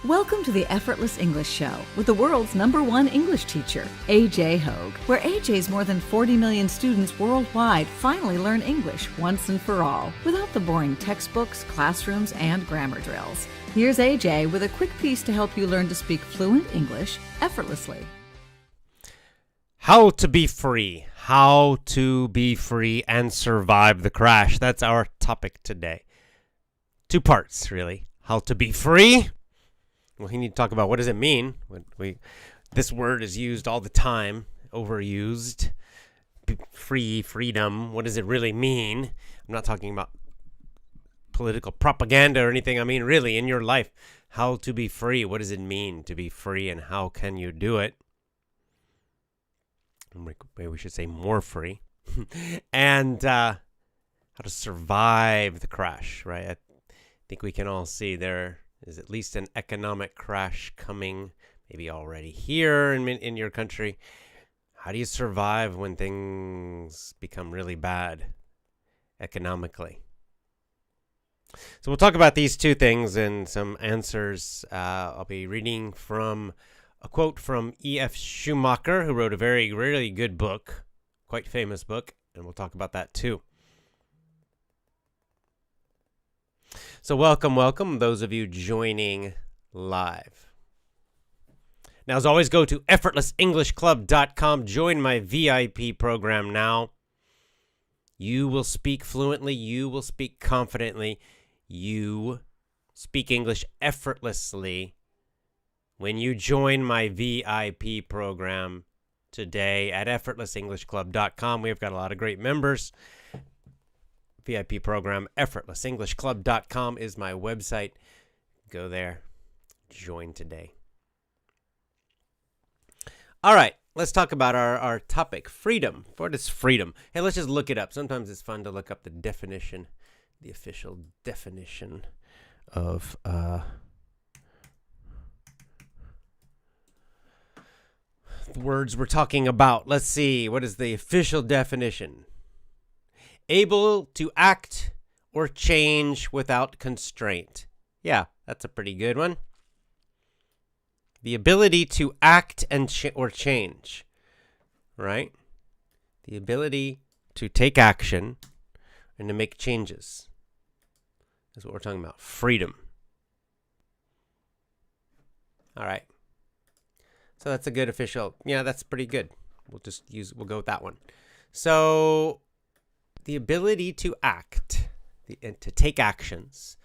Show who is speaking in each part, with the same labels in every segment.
Speaker 1: Welcome to the Effortless English Show with the world's #1 English teacher, AJ Hogue, where AJ's more than 40 million students worldwide finally learn English once and for all, without the boring textbooks, classrooms, and grammar drills. Here's AJ with a quick piece to help you learn to speak fluent English effortlessly.
Speaker 2: How to be free. How to be free and survive the crash. That's our topic today. 2 parts, really. How to be free. Well, we need to talk about what does it mean. This word is used all the time, overused. Free, freedom. What does it really mean? I'm not talking about political propaganda or anything. I mean, really, in your life, how to be free. What does it mean to be free, and how can you do it? Maybe we should say more free. And how to survive the crash, right? I think we can all see there is at least an economic crash coming, maybe already here in your country. How do you survive when things become really bad economically? So we'll talk about these 2 things and some answers. I'll be reading from a quote from E.F. Schumacher, who wrote a really good book, quite famous book, and we'll talk about that too. So welcome, those of you joining live. Now, as always, go to effortlessenglishclub.com. Join my VIP program now. You will speak fluently. You will speak confidently. You speak English effortlessly when you join my VIP program today at effortlessenglishclub.com. We've got a lot of great members. VIP program, effortlessenglishclub.com is my website. Go there. Join today. All right, let's talk about our topic, freedom. What is freedom? Hey, let's just look it up. Sometimes it's fun to look up the definition, the official definition of the words we're talking about. Let's see, what is the official definition? Able to act or change without constraint. Yeah, that's a pretty good one. The ability to act and or change, right? The ability to take action and to make changes. That's what we're talking about. Freedom. All right. So that's a good official. Yeah, that's pretty good. We'll go with that one. So the ability to act, and to take actions,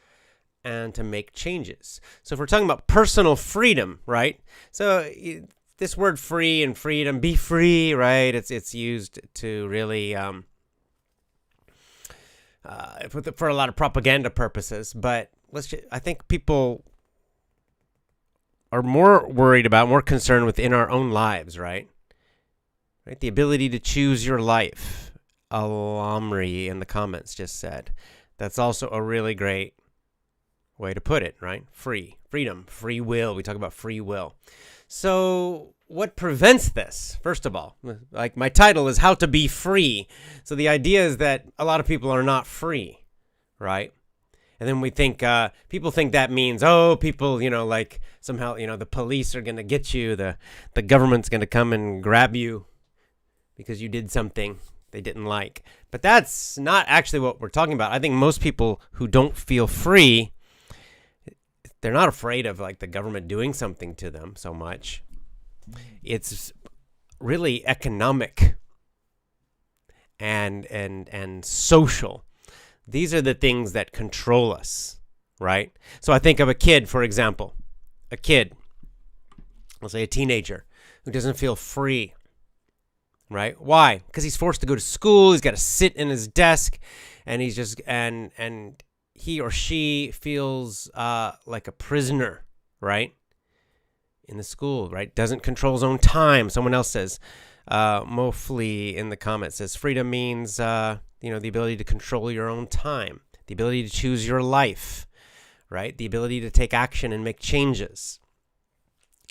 Speaker 2: and to make changes. So if we're talking about personal freedom, right? So this word free and freedom, be free, right? It's used to really for a lot of propaganda purposes. But I think people are more worried about, more concerned within our own lives, right? Right? The ability to choose your life. Alamri in the comments just said. That's also a really great way to put it, right? Freedom, free will. We talk about free will. So what prevents this? First of all, like my title is How to Be Free. So the idea is that a lot of people are not free, right? And then we think, people think that means, people, like somehow, the police are going to get you. The government's going to come and grab you because you did something they didn't like. But that's not actually what we're talking about. I think most people who don't feel free, they're not afraid of like the government doing something to them so much. It's really economic and social. These are the things that control us, right? So I think of a kid, for example. A kid, let's say a teenager, who doesn't feel free. Right? Why? Because he's forced to go to school. He's got to sit in his desk, and he's just and he or she feels like a prisoner, right? In the school, right? Doesn't control his own time. Someone else says, Mofli in the comments says, freedom means the ability to control your own time, the ability to choose your life, right? The ability to take action and make changes.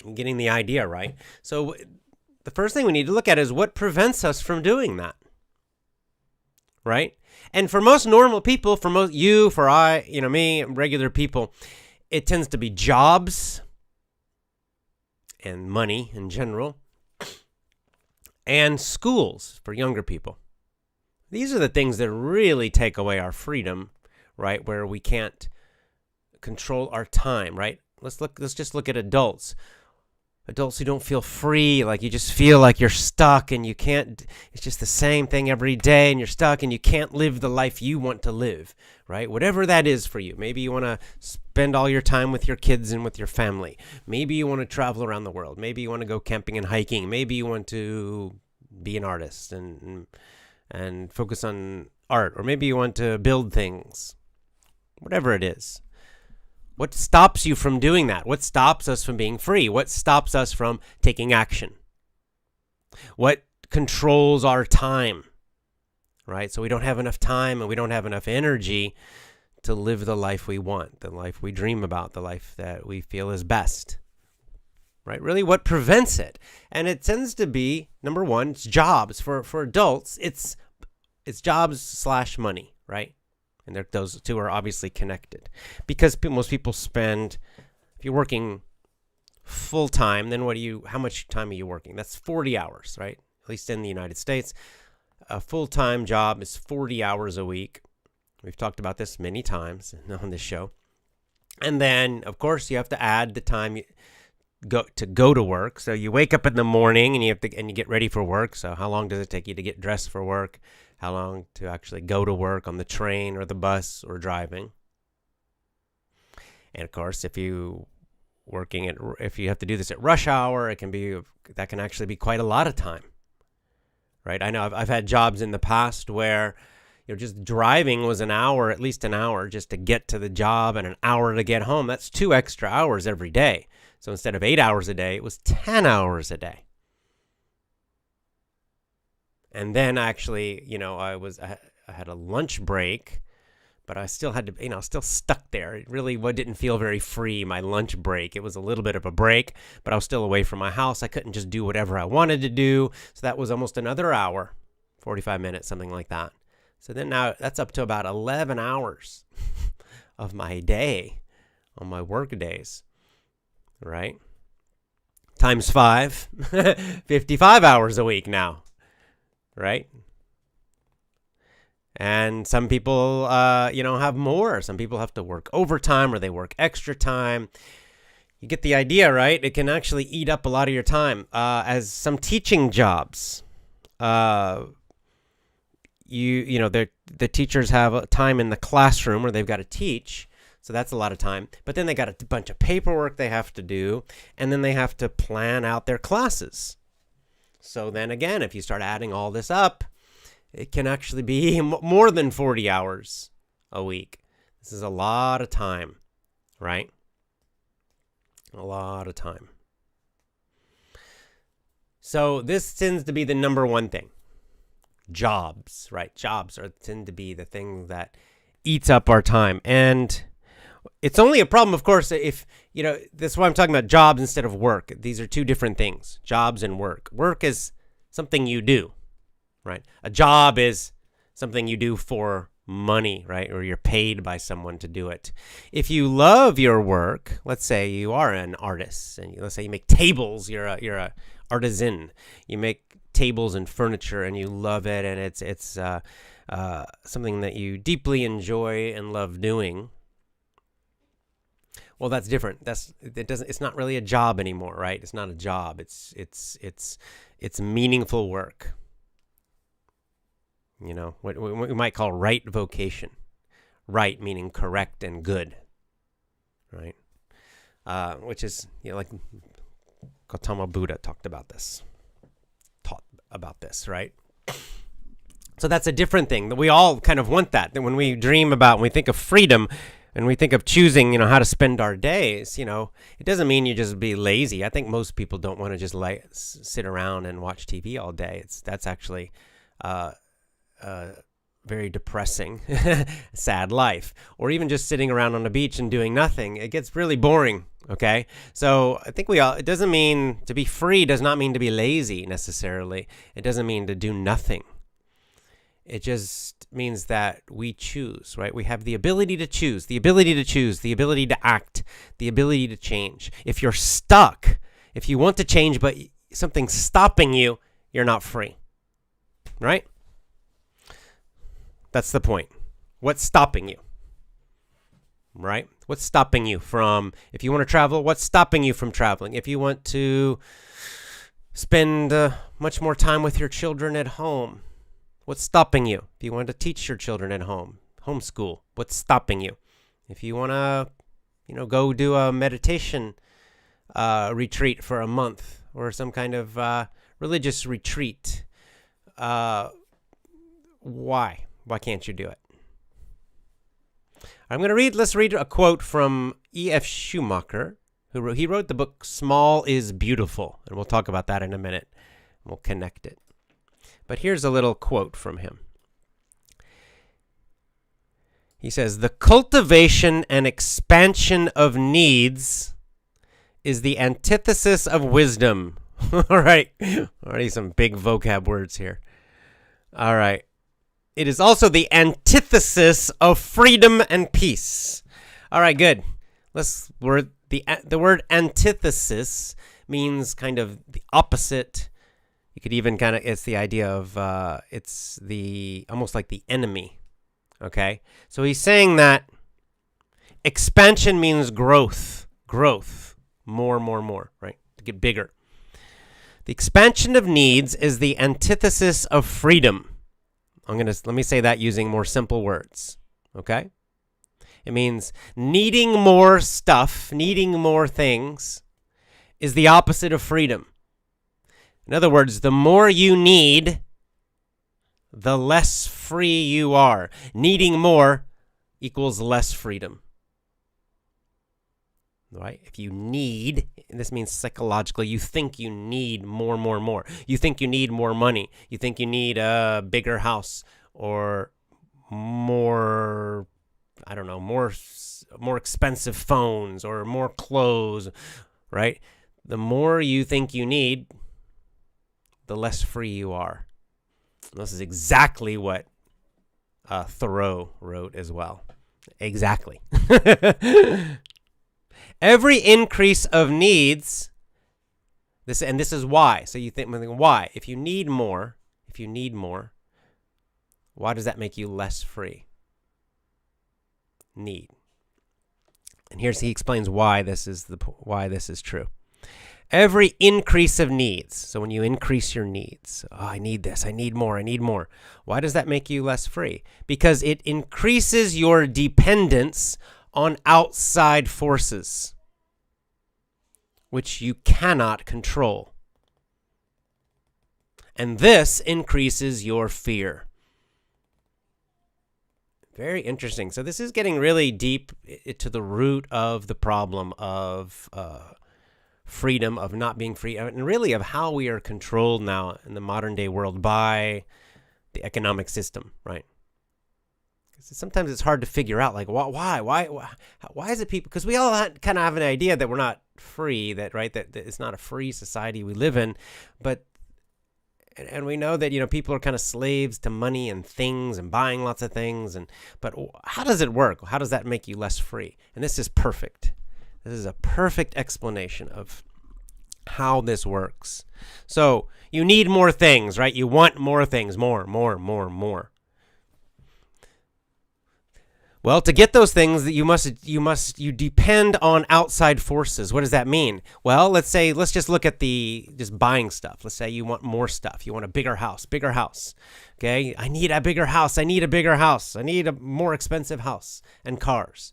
Speaker 2: I'm getting the idea, right? So the first thing we need to look at is what prevents us from doing that, right? And for most normal people, for most you, for I, me, regular people, it tends to be jobs, and money in general, and schools for younger people. These are the things that really take away our freedom, right? Where we can't control our time, right? Let's just look at adults. Adults who don't feel free, like you just feel like you're stuck and you can't, it's just the same thing every day and you're stuck and you can't live the life you want to live, right? Whatever that is for you. Maybe you want to spend all your time with your kids and with your family. Maybe you want to travel around the world. Maybe you want to go camping and hiking. Maybe you want to be an artist and focus on art. Or maybe you want to build things. Whatever it is. What stops you from doing that? What stops us from being free? What stops us from taking action? What controls our time, right? So we don't have enough time and we don't have enough energy to live the life we want, the life we dream about, the life that we feel is best, right? Really, what prevents it? And it tends to be, number one, it's jobs. For adults, it's jobs/money, right? And those two are obviously connected because most people spend, if you're working full time, then how much time are you working? That's 40 hours, right? At least in the United States, a full-time job is 40 hours a week. We've talked about this many times on this show. And then, of course, you have to add the time go to work. So you wake up in the morning and you get ready for work. So how long does it take you to get dressed for work? How long to actually go to work on the train or the bus or driving? And of course, if you have to do this at rush hour, that can actually be quite a lot of time, right? I know I've had jobs in the past where just driving was at least an hour just to get to the job and an hour to get home. That's 2 extra hours every day. So instead of 8 hours a day, it was 10 hours a day. And then actually, I had a lunch break, but I still had to, still stuck there. It really didn't feel very free, my lunch break. It was a little bit of a break, but I was still away from my house. I couldn't just do whatever I wanted to do. So that was almost another hour, 45 minutes, something like that. So then now that's up to about 11 hours of my day on my work days, right? Times 5, 55 hours a week now. Right? And some people, have more. Some people have to work overtime or they work extra time. You get the idea, right? It can actually eat up a lot of your time. As some teaching jobs, the teachers have a time in the classroom where they've got to teach. So that's a lot of time. But then they got a bunch of paperwork they have to do. And then they have to plan out their classes. So then again, if you start adding all this up, it can actually be more than 40 hours a week. This is a lot of time, right? A lot of time. So this tends to be the number one thing. Jobs, right? Jobs tend to be the thing that eats up our time. And it's only a problem, of course, if, that's why I'm talking about jobs instead of work. These are two different things, jobs and work. Work is something you do, right? A job is something you do for money, right? Or you're paid by someone to do it. If you love your work, let's say you are an artist, and let's say you make tables, you're a artisan. You make tables and furniture, and you love it, and it's something that you deeply enjoy and love doing. Well, that's different. It's not really a job anymore, right? It's not a job. It's meaningful work. What we might call right vocation. Right meaning correct and good, right? Which is, like Gautama Buddha taught about this, right? So that's a different thing. That we all kind of want that. That when we dream about, when we think of freedom, and we think of choosing, how to spend our days, it doesn't mean you just be lazy. I think most people don't want to just sit around and watch TV all day. That's actually very depressing, sad life. Or even just sitting around on the beach and doing nothing. It gets really boring, okay? So I think it doesn't mean to be free does not mean to be lazy necessarily. It doesn't mean to do nothing. It just means that we choose, right? We have the ability to choose, the ability to act, the ability to change. If you're stuck, If you want to change, but something's stopping you, you're not free. Right? That's the point. What's stopping you? Right? What's stopping you from, if you want to travel, what's stopping you from traveling? If you want to spend much more time with your children at home, what's stopping you? If you want to teach your children at home, homeschool, what's stopping you? If you want to, go do a meditation retreat for a month or some kind of religious retreat, why? Why can't you do it? Let's read a quote from E.F. Schumacher, he wrote the book Small is Beautiful, and we'll talk about that in a minute. We'll connect it. But here's a little quote from him. He says, "The cultivation and expansion of needs is the antithesis of wisdom." All right. Already some big vocab words here. All right. "It is also the antithesis of freedom and peace." All right, good. The word antithesis means kind of the opposite. You could even it's the idea of it's almost like the enemy. Okay? So he's saying that expansion means growth, more, right? To get bigger. The expansion of needs is the antithesis of freedom. Let me say that using more simple words. Okay? It means needing more stuff, needing more things is the opposite of freedom. In other words, the more you need, the less free you are. Needing more equals less freedom. Right? If you need, and this means psychologically, you think you need more. You think you need more money. You think you need a bigger house or more, more expensive phones or more clothes, right? The more you think you need, the less free you are. And this is exactly what Thoreau wrote as well. Exactly. Every increase of needs, this is why. So you think, why? If you need more, why does that make you less free? Need. And he explains why this is true. Every increase of needs. So when you increase your needs, I need this, I need more. Why does that make you less free? Because it increases your dependence on outside forces, which you cannot control. And this increases your fear. Very interesting. So this is getting really deep to the root of the problem of freedom, of not being free, and really of how we are controlled now in the modern day world by the economic system, right? Sometimes it's hard to figure out, like, why is it people? Because we all kind of have an idea that we're not free, that it's not a free society we live in, and we know that people are kind of slaves to money and things and buying lots of things, but how does it work? How does that make you less free? And this is perfect. This is a perfect explanation of how this works. So you need more things, right? You want more things, more. Well, to get those things, that you depend on outside forces. What does that mean? Well, let's just look at just buying stuff. Let's say you want more stuff. You want a bigger house. Okay? I need a bigger house. I need a more expensive house and cars.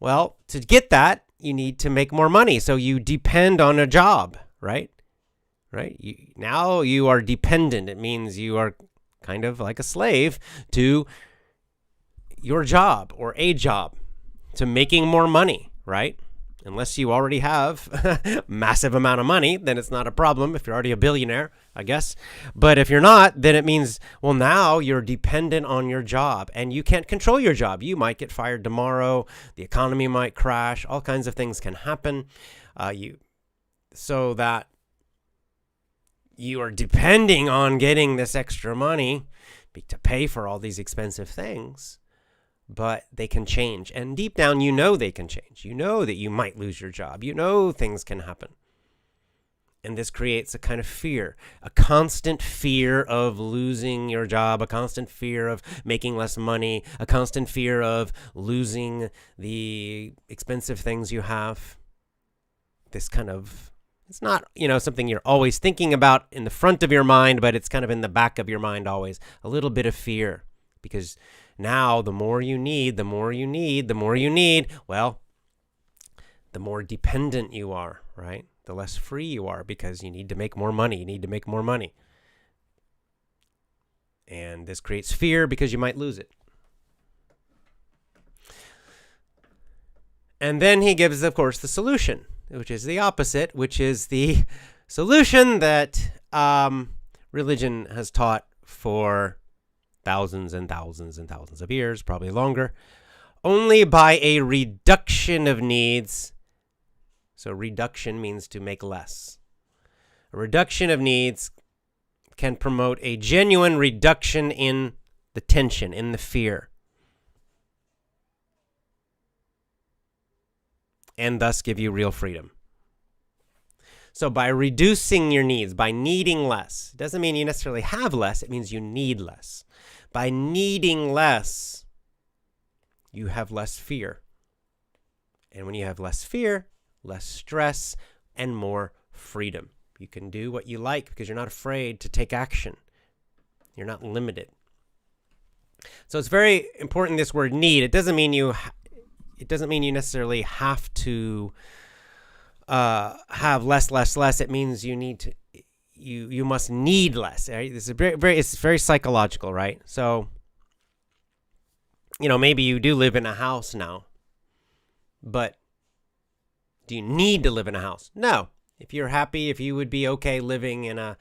Speaker 2: Well, to get that, you need to make more money. So you depend on a job, right? Now you are dependent. It means you are kind of like a slave to your job or a job, to making more money, right? Unless you already have a massive amount of money, then it's not a problem if you're already a billionaire, I guess. But if you're not, then it means, well, now you're dependent on your job and you can't control your job. You might get fired tomorrow. The economy might crash. All kinds of things can happen. So that you are depending on getting this extra money to pay for all these expensive things. But they can change. And deep down, they can change. You know that you might lose your job. Things can happen. And this creates a kind of fear, a constant fear of losing your job, a constant fear of making less money, a constant fear of losing the expensive things you have. This kind of, it's not, something you're always thinking about in the front of your mind, but it's kind of in the back of your mind always. A little bit of fear, because now the more you need, well, the more dependent you are, right? The less free you are, because you need to make more money. And this creates fear because you might lose it. And then he gives, of course, the solution, which is the opposite, which is the solution that religion has taught for thousands and thousands and thousands of years, probably longer. Only by a reduction of needs. So reduction means to make less. A reduction of needs can promote a genuine reduction in the tension, in the fear, and thus give you real freedom. So by reducing your needs, by needing less, doesn't mean you necessarily have less, it means you need less. By needing less, you have less fear. And when you have less fear, less stress, and more freedom. You can do what you like because you're not afraid to take action. You're not limited. So it's very important, this word need. It doesn't mean you necessarily have to have less. It means you need to, you must need less. Right? This is it's very psychological, right? So, maybe you do live in a house now, but do you need to live in a house? No. If you're happy, if you would be okay living in a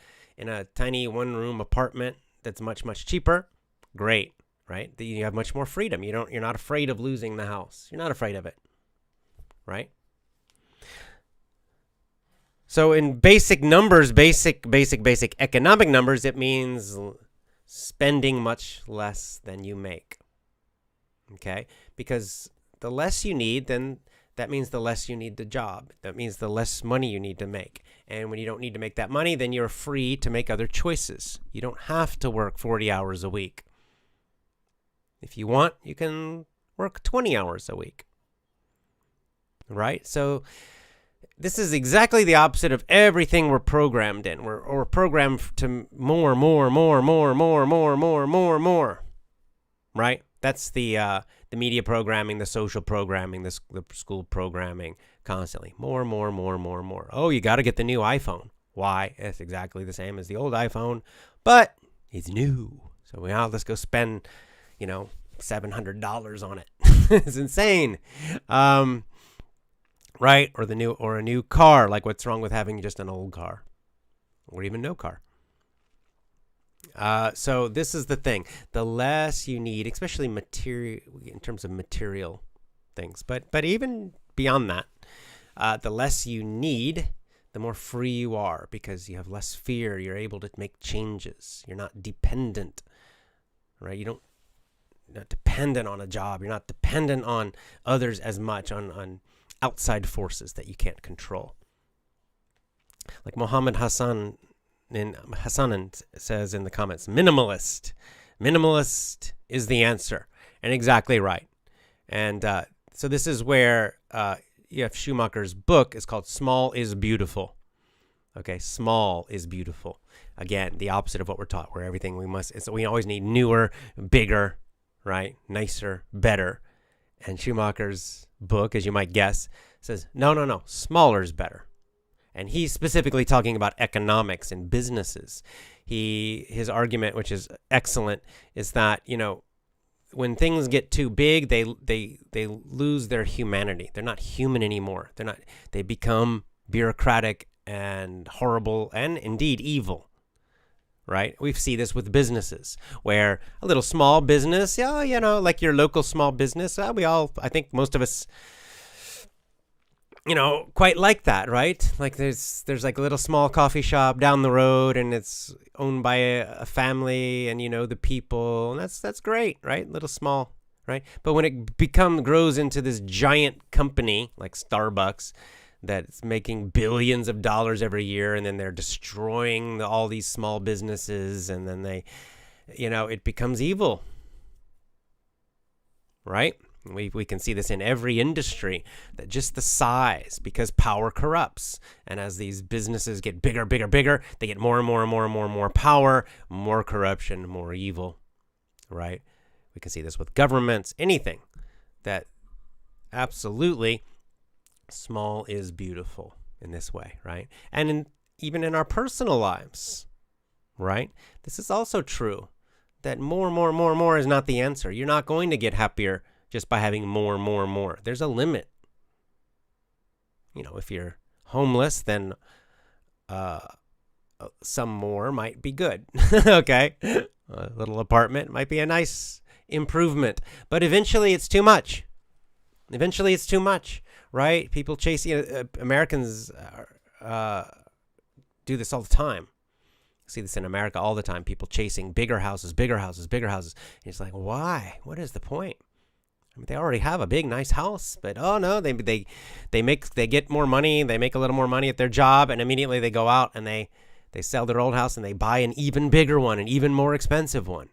Speaker 2: tiny one-room apartment that's much, much cheaper, great, right? You have much more freedom. You're not afraid of losing the house. You're not afraid of it, right? So in basic numbers, basic economic numbers, it means spending much less than you make. Okay? Because the less you need, then that means the less you need the job. That means the less money you need to make. And when you don't need to make that money, then you're free to make other choices. You don't have to work 40 hours a week. If you want, you can work 20 hours a week. Right? So this is exactly the opposite of everything we're programmed in. We're programmed to more. Right? That's the media programming, the social programming, the school programming, constantly. More. Oh, you got to get the new iPhone. Why? It's exactly the same as the old iPhone, but it's new. So let's go spend, $700 on it. It's insane. Right? Or a new car. Like, what's wrong with having just an old car? Or even no car? So this is the thing. The less you need, especially material, in terms of material things, but even beyond that, the less you need, the more free you are, because you have less fear. You're able to make changes. You're not dependent, right? You're not dependent on a job. You're not dependent on others as much, on outside forces that you can't control. Like Muhammad Hassanan says in the comments, minimalist is the answer, and exactly right. And so this is where E.F. Schumacher's book is called Small is Beautiful. Okay, small is beautiful. Again, the opposite of what we're taught, where everything we always need newer, bigger, right, nicer, better. And Schumacher's book, as you might guess, says no, smaller is better. And he's specifically talking about economics and businesses. His argument, which is excellent, is that, when things get too big, they lose their humanity. They're not human anymore. They become bureaucratic and horrible and indeed evil. Right? We see this with businesses, where a little small business, like your local small business, I think most of us, quite like that, right? Like there's like a little small coffee shop down the road, and it's owned by a family, and the people, and that's great, right? Little small, right? But when it grows into this giant company like Starbucks, that's making billions of dollars every year, and then they're destroying all these small businesses, and then they, it becomes evil, right? We can see this in every industry, that just the size, because power corrupts. And as these businesses get bigger, bigger, bigger, they get more and more and more and more and more power, more corruption, more evil, right? We can see this with governments, anything, that absolutely small is beautiful in this way, right? And even in our personal lives, right? This is also true, that more is not the answer. You're not going to get happier just by having more. There's a limit. If you're homeless, then some more might be good. Okay? A little apartment might be a nice improvement. But eventually it's too much. Right? People chase, Americans do this all the time. I see this in America all the time. People chasing bigger houses. And it's like, why? What is the point? I mean, they already have a big, nice house, but oh no, they get more money. They make a little more money at their job, and immediately they go out and they sell their old house and they buy an even bigger one, an even more expensive one,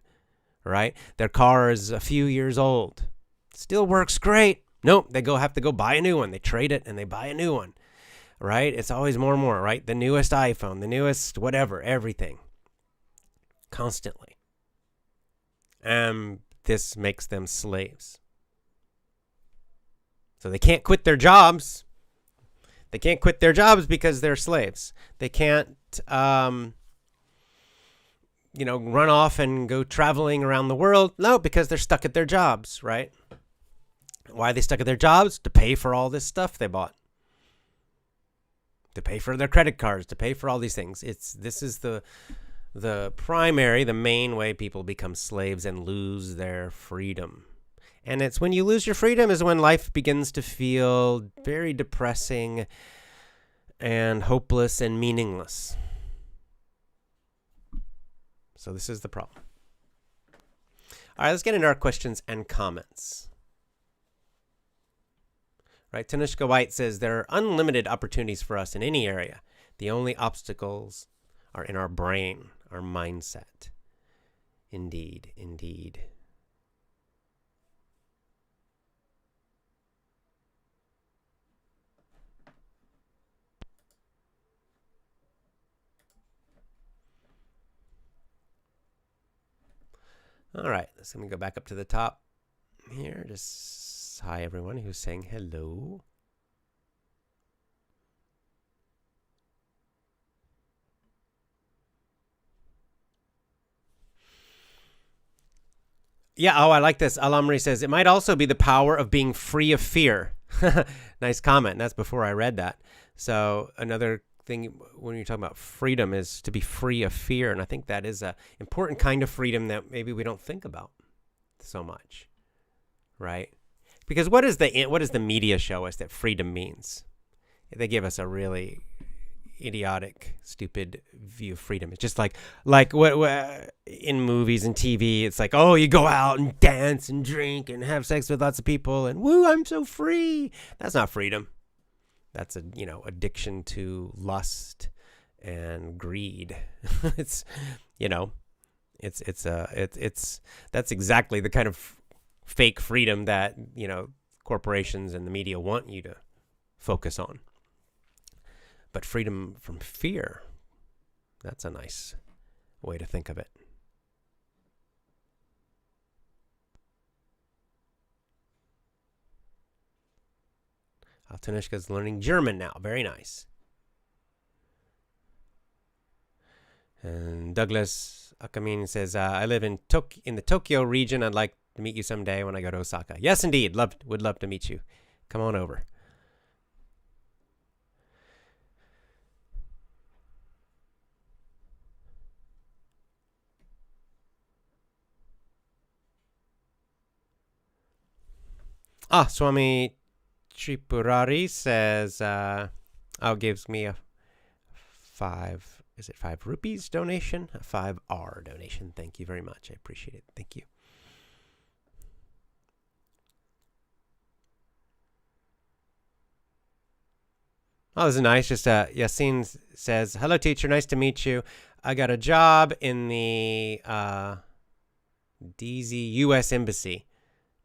Speaker 2: right? Their car is a few years old, still works great. Nope, they have to go buy a new one. They trade it and they buy a new one, right? It's always more and more, right? The newest iPhone, the newest whatever, everything, constantly. And this makes them slaves. So they can't quit their jobs. Because they're slaves. They can't, run off and go traveling around the world. No, because they're stuck at their jobs, right? Why are they stuck at their jobs? To pay for all this stuff they bought. To pay for their credit cards. To pay for all these things. This is the main way people become slaves and lose their freedom. And it's when you lose your freedom is when life begins to feel very depressing and hopeless and meaningless. So this is the problem. All right, let's get into our questions and comments. Right, Tanushka White says, there are unlimited opportunities for us in any area. The only obstacles are in our brain, our mindset. Indeed. All right, let me go back up to the top here. Just hi, everyone who's saying hello. Yeah, I like this. Alamri says, it might also be the power of being free of fear. Nice comment. That's before I read that. So another thing when you're talking about freedom is to be free of fear. And I think that is a important kind of freedom that maybe we don't think about so much, right? Because what does the media show us that freedom means? They give us a really idiotic, stupid view of freedom. It's just like what in movies and TV, it's like, oh, you go out and dance and drink and have sex with lots of people and woo, I'm so free. That's not freedom. That's addiction to lust and greed. It's that's exactly the kind of fake freedom that corporations and the media want you to focus on. But freedom from fear, that's a nice way to think of it. Tanishka's learning German now. Very nice. And Douglas Akamin says, I live in the Tokyo region. I'd like to meet you someday when I go to Osaka. Yes, indeed. Would love to meet you. Come on over. Swami Tripurari says, gives me a 5 rupees donation? A 5R donation. Thank you very much. I appreciate it. Thank you. Oh, this is nice. Just Yasin says, "Hello, teacher. Nice to meet you. I got a job in the DZ U.S. Embassy.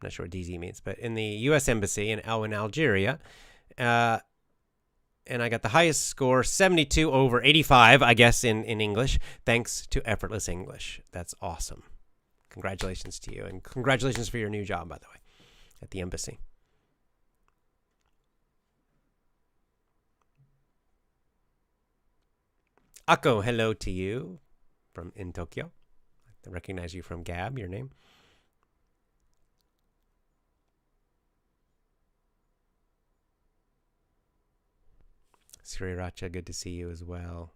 Speaker 2: I'm not sure what DZ means, but in the U.S. Embassy in Algeria. And I got the highest score, 72 over 85, I guess, in English, thanks to Effortless English. That's awesome. Congratulations to you. And congratulations for your new job, by the way, at the embassy. Akko, hello to you from in Tokyo. I recognize you from Gab, your name. Sriracha, good to see you as well.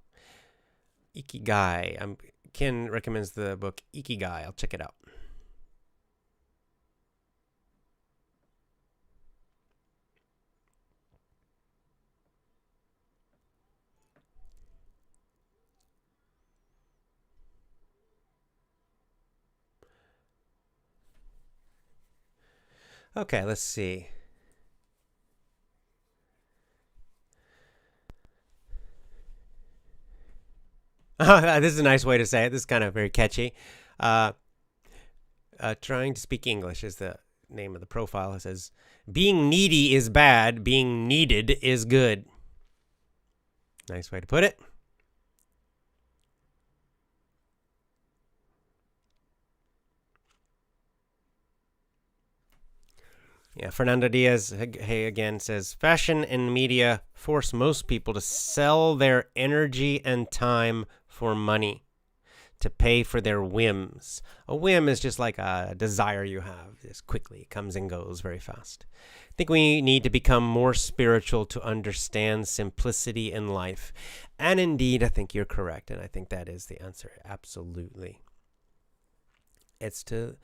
Speaker 2: Ikigai. Ken recommends the book Ikigai. I'll check it out. Okay, let's see. This is a nice way to say it. This is kind of very catchy. Trying to speak English is the name of the profile. It says, being needy is bad. Being needed is good. Nice way to put it. Yeah, Fernando Diaz, hey again, says, fashion and media force most people to sell their energy and time for money, to pay for their whims. A whim is just like a desire you have. Just quickly, it comes and goes very fast. I think we need to become more spiritual to understand simplicity in life. And indeed, I think you're correct, and I think that is the answer. Absolutely. It's to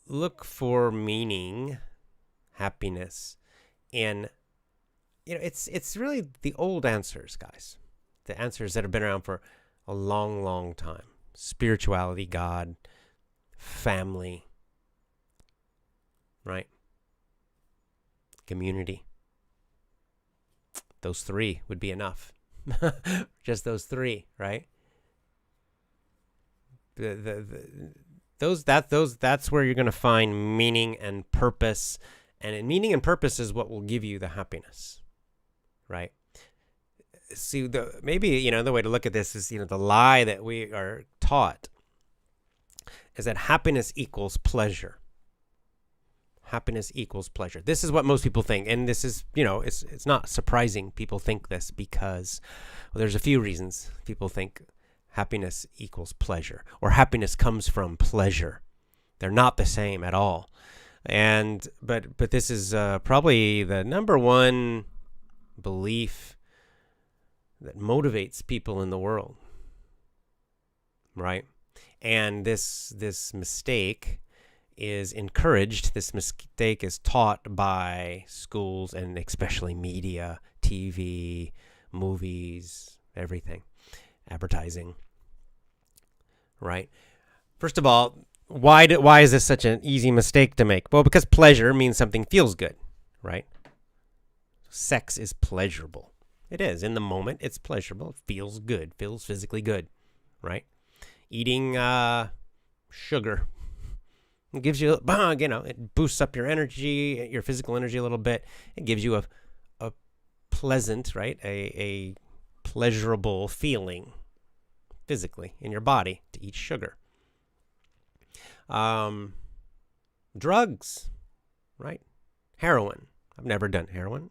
Speaker 2: look for meaning, happiness, and it's really the old answers, guys. The answers that have been around for a long, long time. Spirituality, God, family, right? Community. Those three would be enough. Just those three, right? That's where you're going to find meaning and purpose. And meaning and purpose is what will give you the happiness, right? See, the way to look at this is, the lie that we are taught is that happiness equals pleasure. Happiness equals pleasure. This is what most people think, and this is, it's not surprising people think this because, well, there's a few reasons people think happiness equals pleasure, or happiness comes from pleasure. They're not the same at all. And but this is probably the number one belief that motivates people in the world, right? And this mistake is encouraged. This mistake is taught by schools and especially media, TV, movies, everything, advertising, right? First of all, why is this such an easy mistake to make? Well, because pleasure means something feels good, right? Sex is pleasurable. It is. In the moment, it's pleasurable. It feels good. Feels physically good, right? Eating sugar gives you, it boosts up your energy, your physical energy a little bit. It gives you a pleasant, right? A pleasurable feeling physically in your body to eat sugar. Drugs, right? Heroin. I've never done heroin,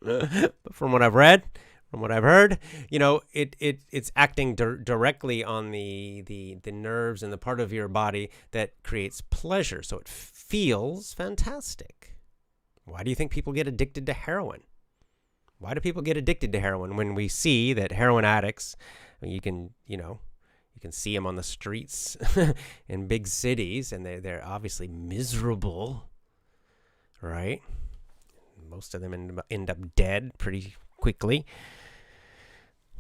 Speaker 2: but from what I've read, from what I've heard, it's acting directly on the nerves and the part of your body that creates pleasure. So it feels fantastic. Why do you think people get addicted to heroin? Why do people get addicted to heroin when we see that heroin addicts, you can see them on the streets in big cities, and they're obviously miserable, right? Most of them end up dead pretty quickly.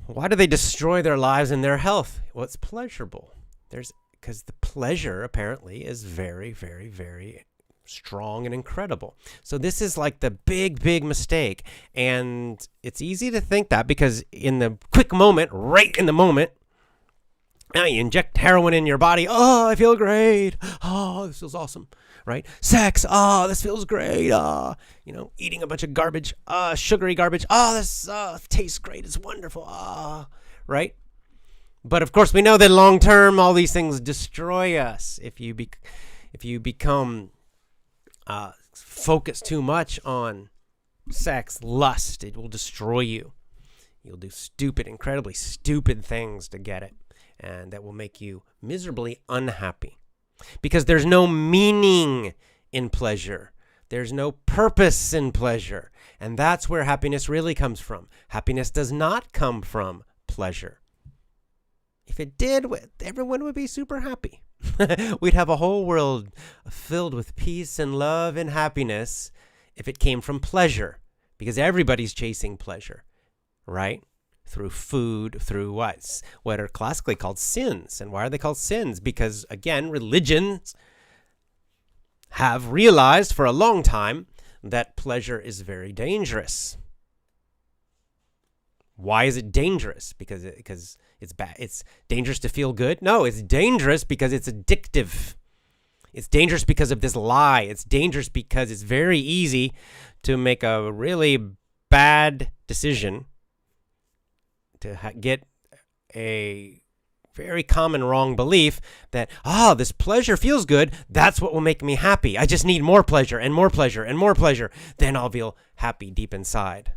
Speaker 2: Why do they destroy their lives and their health? Well, it's pleasurable. Because the pleasure apparently is very, very, very strong and incredible. So this is like the big, big mistake. And it's easy to think that because in the quick moment, right in the moment, now you inject heroin in your body. Oh, I feel great. Oh, this feels awesome, right? Sex. Oh, this feels great. Eating a bunch of garbage, sugary garbage. Oh, this tastes great. It's wonderful. Right? But of course, we know that long term, all these things destroy us. If you become focused too much on sex, lust, it will destroy you. You'll do incredibly stupid things to get it, and that will make you miserably unhappy because there's no meaning in pleasure. There's no purpose in pleasure, and that's where happiness really comes from. Happiness does not come from pleasure. If it did, everyone would be super happy. We'd have a whole world filled with peace and love and happiness if it came from pleasure, because everybody's chasing pleasure, right? Through food, through what are classically called sins. And why are they called sins? Because, again, religions have realized for a long time that pleasure is very dangerous. Why is it dangerous? Because it's bad. It's dangerous to feel good? No, it's dangerous because it's addictive. It's dangerous because of this lie. It's dangerous because it's very easy to make a really bad decision, to get a very common wrong belief that, this pleasure feels good. That's what will make me happy. I just need more pleasure and more pleasure and more pleasure. Then I'll feel happy deep inside.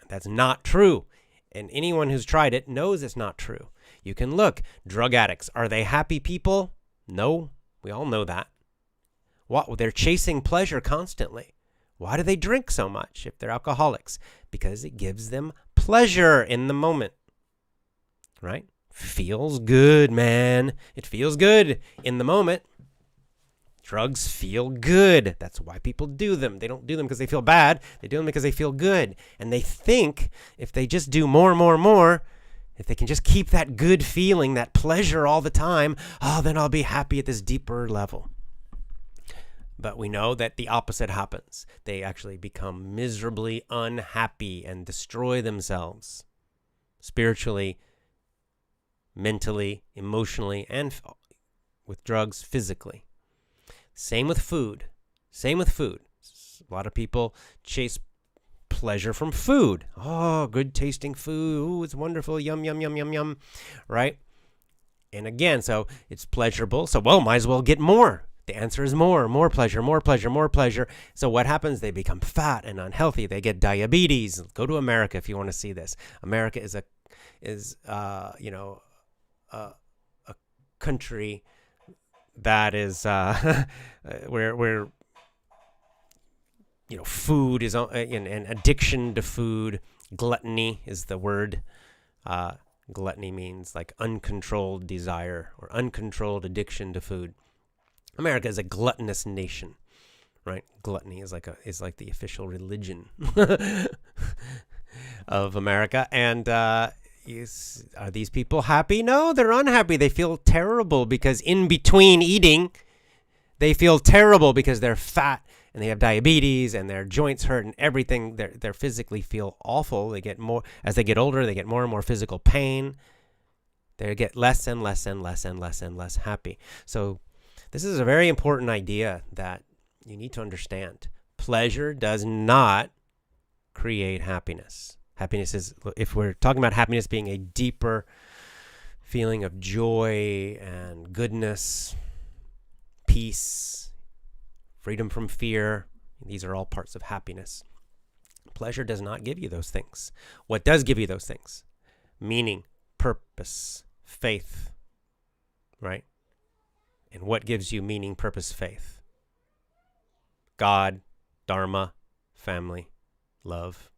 Speaker 2: That's not true. And anyone who's tried it knows it's not true. You can look. Drug addicts, are they happy people? No. We all know that. They're chasing pleasure constantly. Why do they drink so much if they're alcoholics? Because it gives them pleasure in the moment. Right? Feels good, man. It feels good in the moment. Drugs feel good. That's why people do them. They don't do them because they feel bad. They do them because they feel good. And they think if they just do more and more and more, if they can just keep that good feeling, that pleasure all the time, then I'll be happy at this deeper level. But we know that the opposite happens. They actually become miserably unhappy and destroy themselves spiritually, mentally, emotionally, and with drugs, physically. Same with food. A lot of people chase pleasure from food. Oh, good tasting food. Ooh, it's wonderful. Yum, yum, yum, yum, yum. Right? And again, so it's pleasurable. So, might as well get more. The answer is more pleasure, more pleasure, more pleasure. So what happens? They become fat and unhealthy. They get diabetes. Go to America if you want to see this. America is a country that is where food is and addiction to food. Gluttony is the word. Gluttony means like uncontrolled desire or uncontrolled addiction to food. America is a gluttonous nation, right? Gluttony is like the official religion of America. And are these people happy? No, they're unhappy. They feel terrible because in between eating, they feel terrible because they're fat and they have diabetes and their joints hurt and everything. They physically feel awful. They get more as they get older. They get more and more physical pain. They get less and less and less and less and less happy. So this is a very important idea that you need to understand. Pleasure does not create happiness. Happiness is, if we're talking about happiness being a deeper feeling of joy and goodness, peace, freedom from fear, these are all parts of happiness. Pleasure does not give you those things. What does give you those things? Meaning, purpose, faith, right? And what gives you meaning, purpose, faith? God, Dharma, family, love,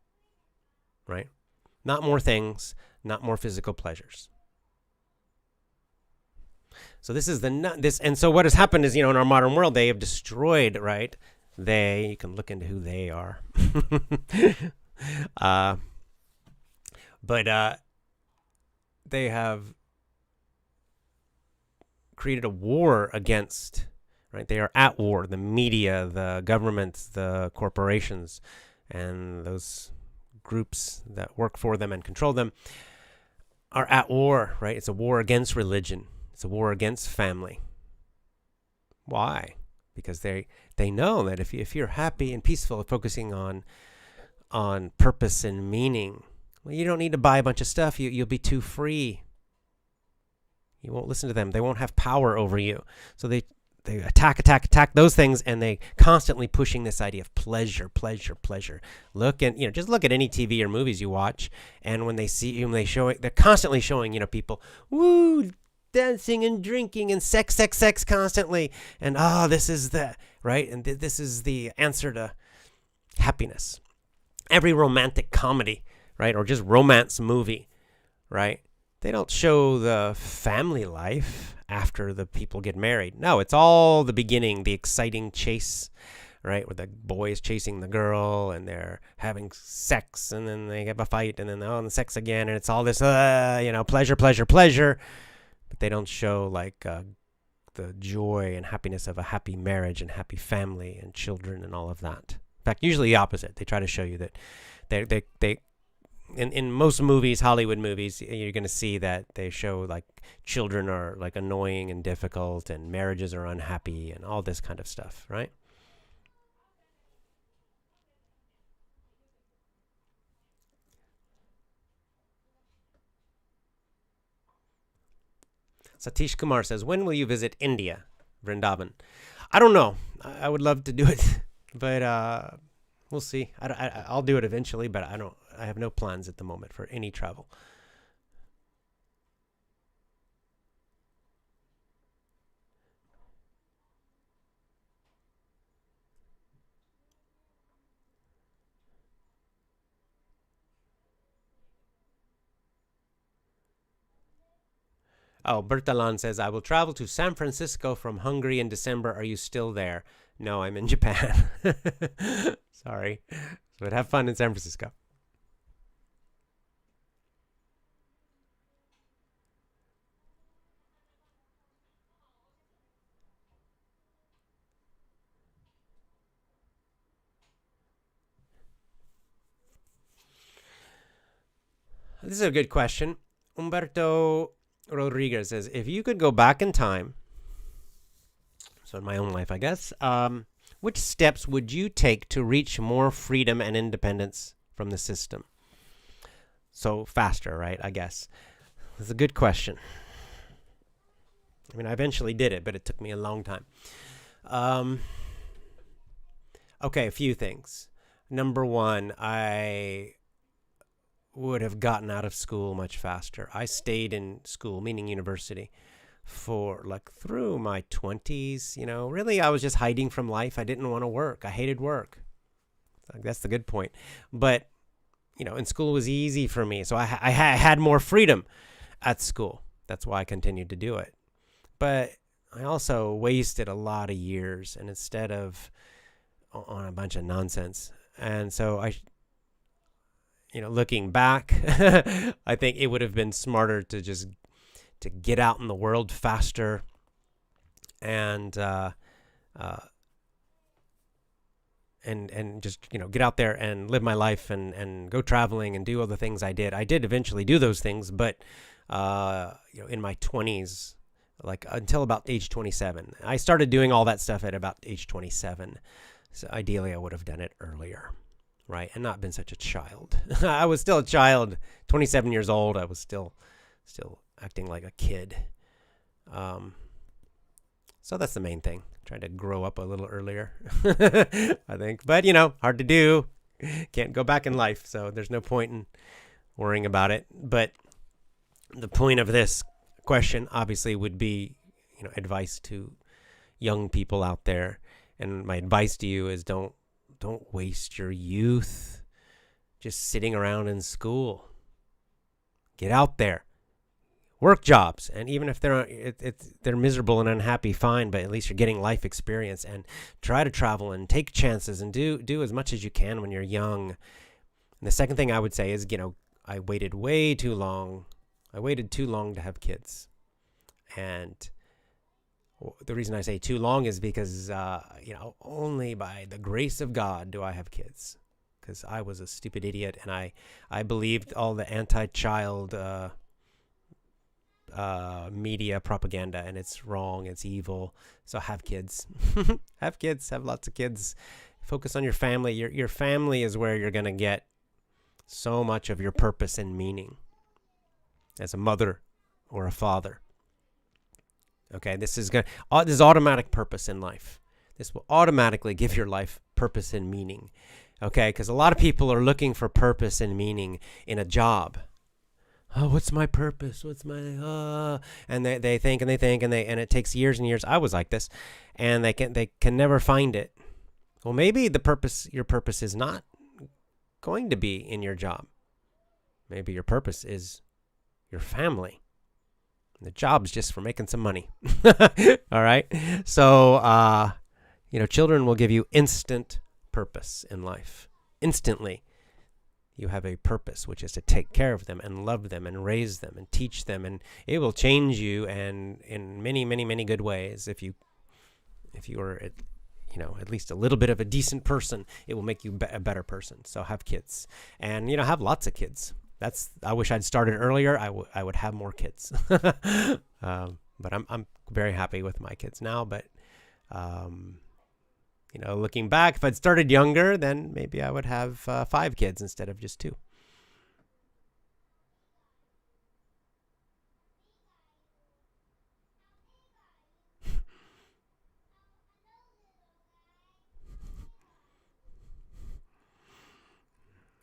Speaker 2: right? Not more things, not more physical pleasures. So this is and so what has happened is, in our modern world, they have destroyed, right? You can look into who they are. But they have created a war against right? They are at war. The media, the governments, the corporations, and those groups that work for them and control them are at war, right? It's a war against religion. It's a war against family. Why? Because they know that if you're happy and peaceful, focusing on purpose and meaning, well, you don't need to buy a bunch of stuff. You'll be too free. You won't listen to them. They won't have power over you. So they attack those things, and they constantly pushing this idea of pleasure. Look at just look at any TV or movies you watch, and when they see you, they're constantly showing people dancing and drinking and sex constantly, and this is the right, and this is the answer to happiness. Every romantic comedy, right, or just romance movie, right? They don't show the family life after the people get married. No, it's all the beginning, the exciting chase, right? Where the boy is chasing the girl and they're having sex, and then they have a fight, and then and sex again, and it's all this, pleasure. But they don't show the joy and happiness of a happy marriage and happy family and children and all of that. In fact, usually the opposite. They try to show you that they in most movies, Hollywood movies, you're going to see that they show children are annoying and difficult, and marriages are unhappy, and all this kind of stuff, right? Satish Kumar says, when will you visit India, Vrindavan? I don't know. I would love to do it, but we'll see. I'll do it eventually, but I have no plans at the moment for any travel. Oh, Bertalan says, I will travel to San Francisco from Hungary in December. Are you still there? No, I'm in Japan. Sorry. But have fun in San Francisco. This is a good question. Umberto Rodriguez says, if you could go back in time, so in my own life, I guess, which steps would you take to reach more freedom and independence from the system? So faster, right? I guess. That's a good question. I mean, I eventually did it, but it took me a long time. Okay, a few things. Number one, I would have gotten out of school much faster. I stayed in school, meaning university, for through my 20s. Really, I was just hiding from life. I didn't want to work. I hated work. That's the good point. But, in school was easy for me. So I had more freedom at school. That's why I continued to do it. But I also wasted a lot of years, and instead of on a bunch of nonsense. And so looking back, I think it would have been smarter to get out in the world faster and just get out there and live my life and go traveling and do all the things I did. I did eventually do those things, but in my 20s, until about age 27, I started doing all that stuff at about age 27. So ideally, I would have done it earlier. Right, and not been such a child. I was still a child, 27 years old. I was still acting like a kid. So that's the main thing. Trying to grow up a little earlier, I think. But, hard to do. Can't go back in life, so there's no point in worrying about it. But the point of this question, obviously, would be, advice to young people out there. And my advice to you is don't waste your youth just sitting around in school. Get out there, work jobs, and even if they're miserable and unhappy, fine. But at least you're getting life experience, and try to travel and take chances and do as much as you can when you're young. And the second thing I would say is, I waited way too long. I waited too long to have kids, and The reason I say too long is because, only by the grace of God do I have kids. Because I was a stupid idiot, and I believed all the anti-child media propaganda, and it's wrong, it's evil. So have kids. Have kids, have lots of kids. Focus on your family. Your family is where you're going to get so much of your purpose and meaning as a mother or a father. Okay, this is automatic purpose in life. This will automatically give your life purpose and meaning. Okay, because a lot of people are looking for purpose and meaning in a job. Oh, what's my purpose? What's my and they think and it takes years and years. I was like this, and they can never find it. Well, maybe your purpose is not going to be in your job. Maybe your purpose is your family. The job's just for making some money. All right. So, children will give you instant purpose in life. Instantly, you have a purpose, which is to take care of them and love them and raise them and teach them. And it will change you, and in many, many, many good ways. If you are at least a little bit of a decent person, it will make you a better person. So have kids, and have lots of kids. I wish I'd started earlier. I would have more kids. But I'm very happy with my kids now. But looking back, if I'd started younger, then maybe I would have 5 kids instead of just 2.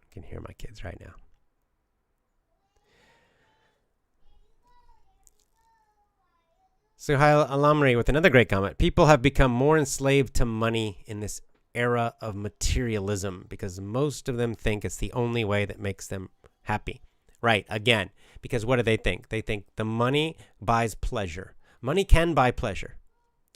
Speaker 2: I can hear my kids right now. Suhail Alamri with another great comment. People have become more enslaved to money in this era of materialism because most of them think it's the only way that makes them happy. Right, again, because what do they think? They think the money buys pleasure. Money can buy pleasure.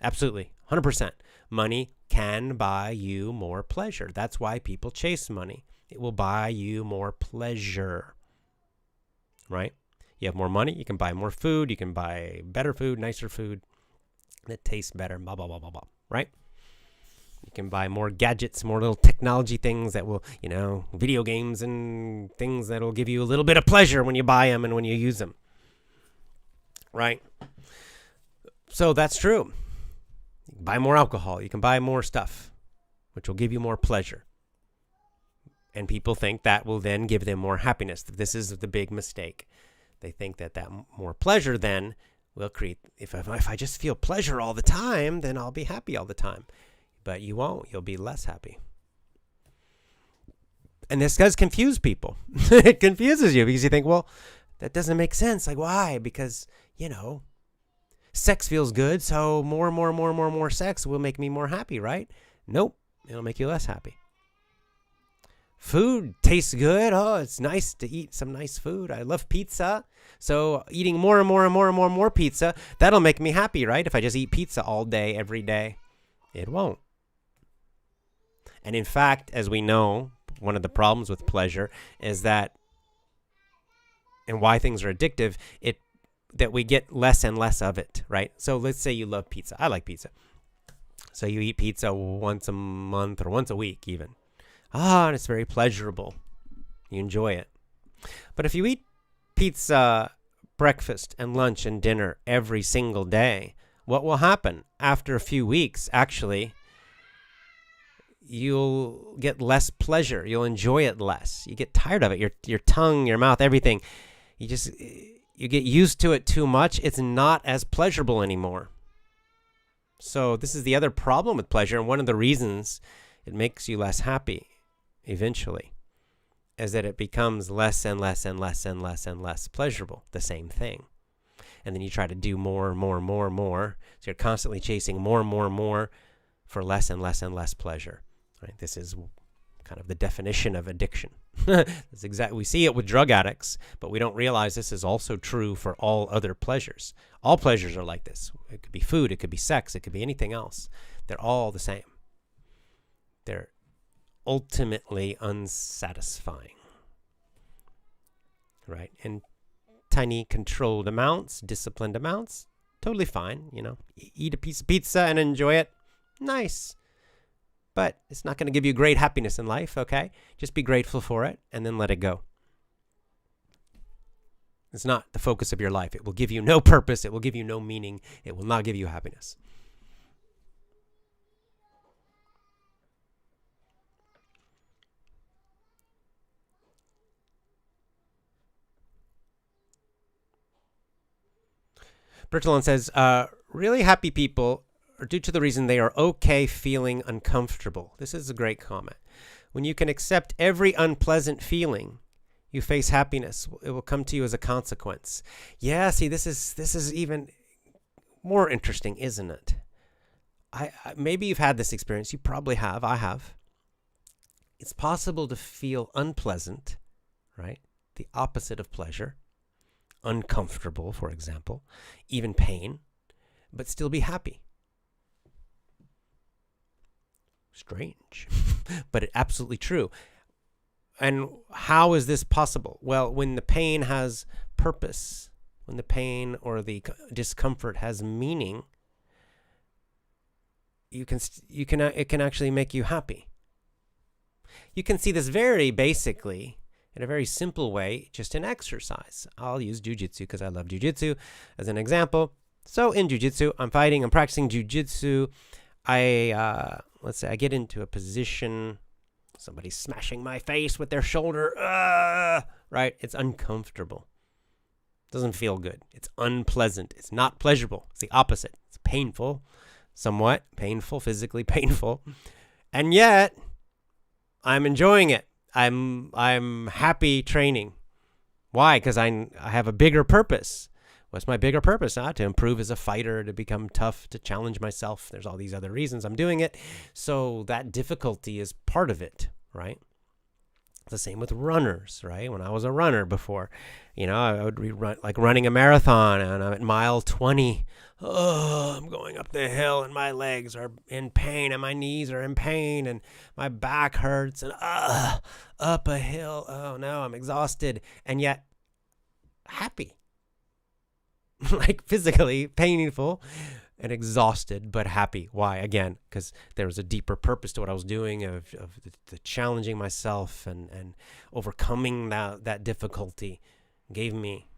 Speaker 2: Absolutely, 100%. Money can buy you more pleasure. That's why people chase money. It will buy you more pleasure. Right? You have more money, you can buy more food, you can buy better food, nicer food that tastes better, blah, blah, blah, blah, blah, right? You can buy more gadgets, more little technology things that will, video games and things that will give you a little bit of pleasure when you buy them and when you use them, right? So that's true. You can buy more alcohol, you can buy more stuff, which will give you more pleasure. And people think that will then give them more happiness. This is the big mistake. They think that more pleasure then will create, if I just feel pleasure all the time, then I'll be happy all the time. But you won't. You'll be less happy. And this does confuse people. It confuses you because you think, well, that doesn't make sense. Like, why? Because, sex feels good, so more sex will make me more happy, right? Nope. It'll make you less happy. Food tastes good. Oh, it's nice to eat some nice food. I love pizza. So eating more and more pizza, that'll make me happy, right? If I just eat pizza all day, every day, it won't. And in fact, as we know, one of the problems with pleasure is that, and why things are addictive, that we get less and less of it, right? So let's say you love pizza. I like pizza. So you eat pizza once a month or once a week even. And it's very pleasurable. You enjoy it. But if you eat pizza breakfast and lunch and dinner every single day, what will happen? After a few weeks, actually, you'll get less pleasure. You'll enjoy it less. You get tired of it. Your tongue, your mouth, everything. You get used to it too much. It's not as pleasurable anymore. So this is the other problem with pleasure, and one of the reasons it makes you less happy eventually is that it becomes less and less and less and less and less pleasurable, the same thing. And then you try to do more and more and more and more. So you're constantly chasing more and more and more for less and less and less pleasure. Right? This is kind of the definition of addiction. That's exactly, we see it with drug addicts, but we don't realize this is also true for all other pleasures. All pleasures are like this. It could be food, it could be sex, it could be anything else. They're all the same. They're ultimately unsatisfying. Right? In tiny controlled amounts, disciplined amounts, Totally fine, eat a piece of pizza and enjoy it. Nice. But it's not going to give you great happiness in life, okay? Just be grateful for it and then let it go. It's not the focus of your life. It will give you no purpose. It will give you no meaning. It will not give you happiness. Bertillon says, really happy people are due to the reason they are okay feeling uncomfortable. This is a great comment. When you can accept every unpleasant feeling, you face happiness. It will come to you as a consequence. Yeah, see, this is even more interesting, isn't it? I maybe you've had this experience. You probably have. I have. It's possible to feel unpleasant, right? The opposite of pleasure. Uncomfortable, for example, even pain, but still be happy. Strange, but absolutely true. And how is this possible? Well, when the pain has purpose, when the pain or the discomfort has meaning, it can actually make you happy. You can see this very basically in a very simple way, just in exercise. I'll use jujitsu because I love jujitsu as an example. So in jujitsu, I'm practicing jujitsu. Let's say I get into a position, somebody's smashing my face with their shoulder, right? It's uncomfortable. Doesn't feel good. It's unpleasant. It's not pleasurable. It's the opposite. It's painful, somewhat painful, physically painful. And yet, I'm enjoying it. I'm happy training. Why? Because I have a bigger purpose. What's my bigger purpose? To improve as a fighter, to become tough, to challenge myself. There's all these other reasons I'm doing it. So that difficulty is part of it, right? The same with runners, right? When I was a runner before, I would be running a marathon, and I'm at mile 20. Oh, I'm going up the hill, and my legs are in pain, and my knees are in pain, and my back hurts, and up a hill. Oh no, I'm exhausted, and yet happy. Like physically painful and exhausted, but happy. Why? Again, because there was a deeper purpose to what I was doing of the challenging myself and overcoming that difficulty gave me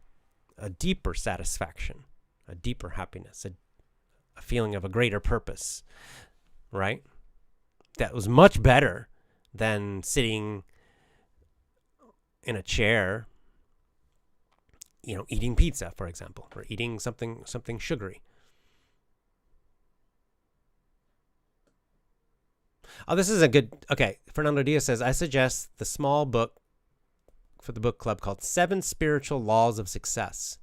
Speaker 2: a deeper satisfaction, a deeper happiness, a feeling of a greater purpose, right? That was much better than sitting in a chair, eating pizza, for example, or eating something sugary. Oh, this is a good... Okay, Fernando Diaz says, I suggest the small book for the book club called 7 Spiritual Laws of Success.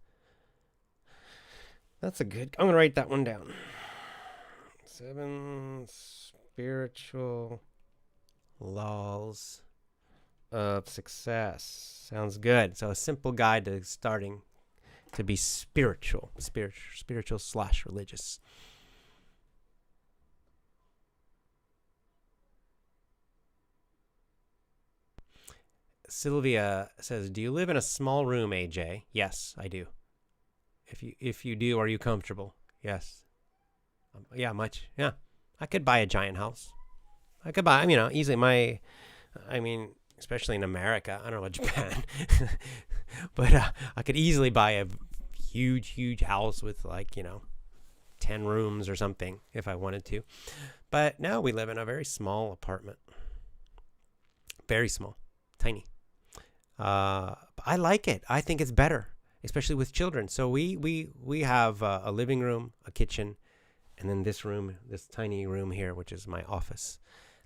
Speaker 2: That's a good... I'm going to write that one down. 7 Spiritual Laws of Success. Sounds good. So a simple guide to starting to be spiritual / religious. Sylvia says, do you live in a small room, AJ? Yes, I do. If you do, are you comfortable? Yes. Yeah, much. Yeah. I could buy a giant house. I could buy, easily especially in America. I don't know about Japan. But I could easily buy a huge house with 10 rooms or something if I wanted to. But no, we live in a very small apartment. Very small. Tiny. I like it. I think it's better, especially with children. So we have a living room, a kitchen, and then this tiny room here, which is my office.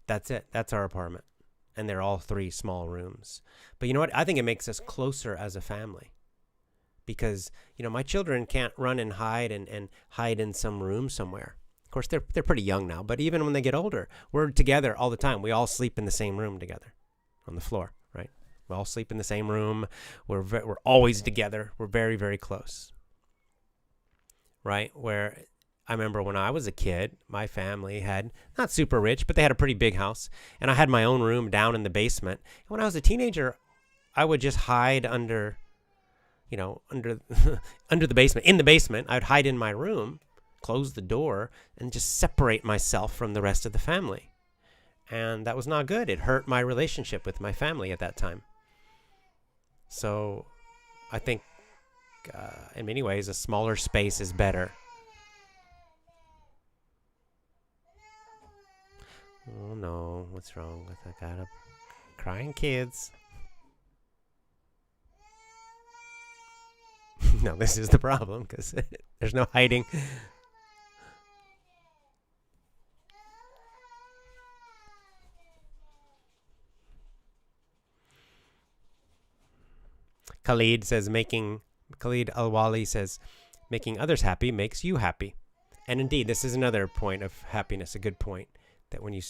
Speaker 2: That's it. That's our apartment. And they're all 3 small rooms. But you know what? I think it makes us closer as a family. Because, my children can't run and hide and hide in some room somewhere. Of course, they're pretty young now. But even when they get older, we're together all the time. We all sleep in the same room together on the floor, right? We all sleep in the same room. We're always together. We're very, very close, right? Where I remember when I was a kid, my family had, not super rich, but they had a pretty big house. And I had my own room down in the basement. And when I was a teenager, I would just hide under, under under the basement, in the basement. I'd hide in my room, close the door, and just separate myself from the rest of the family. And that was not good. It hurt my relationship with my family at that time. So I think in many ways, a smaller space is better. Oh no, what's wrong with I got crying kids? No, this is the problem because there's no hiding. Khalid Al-Wali says, making others happy makes you happy. And indeed, this is another point of happiness, a good point, that when you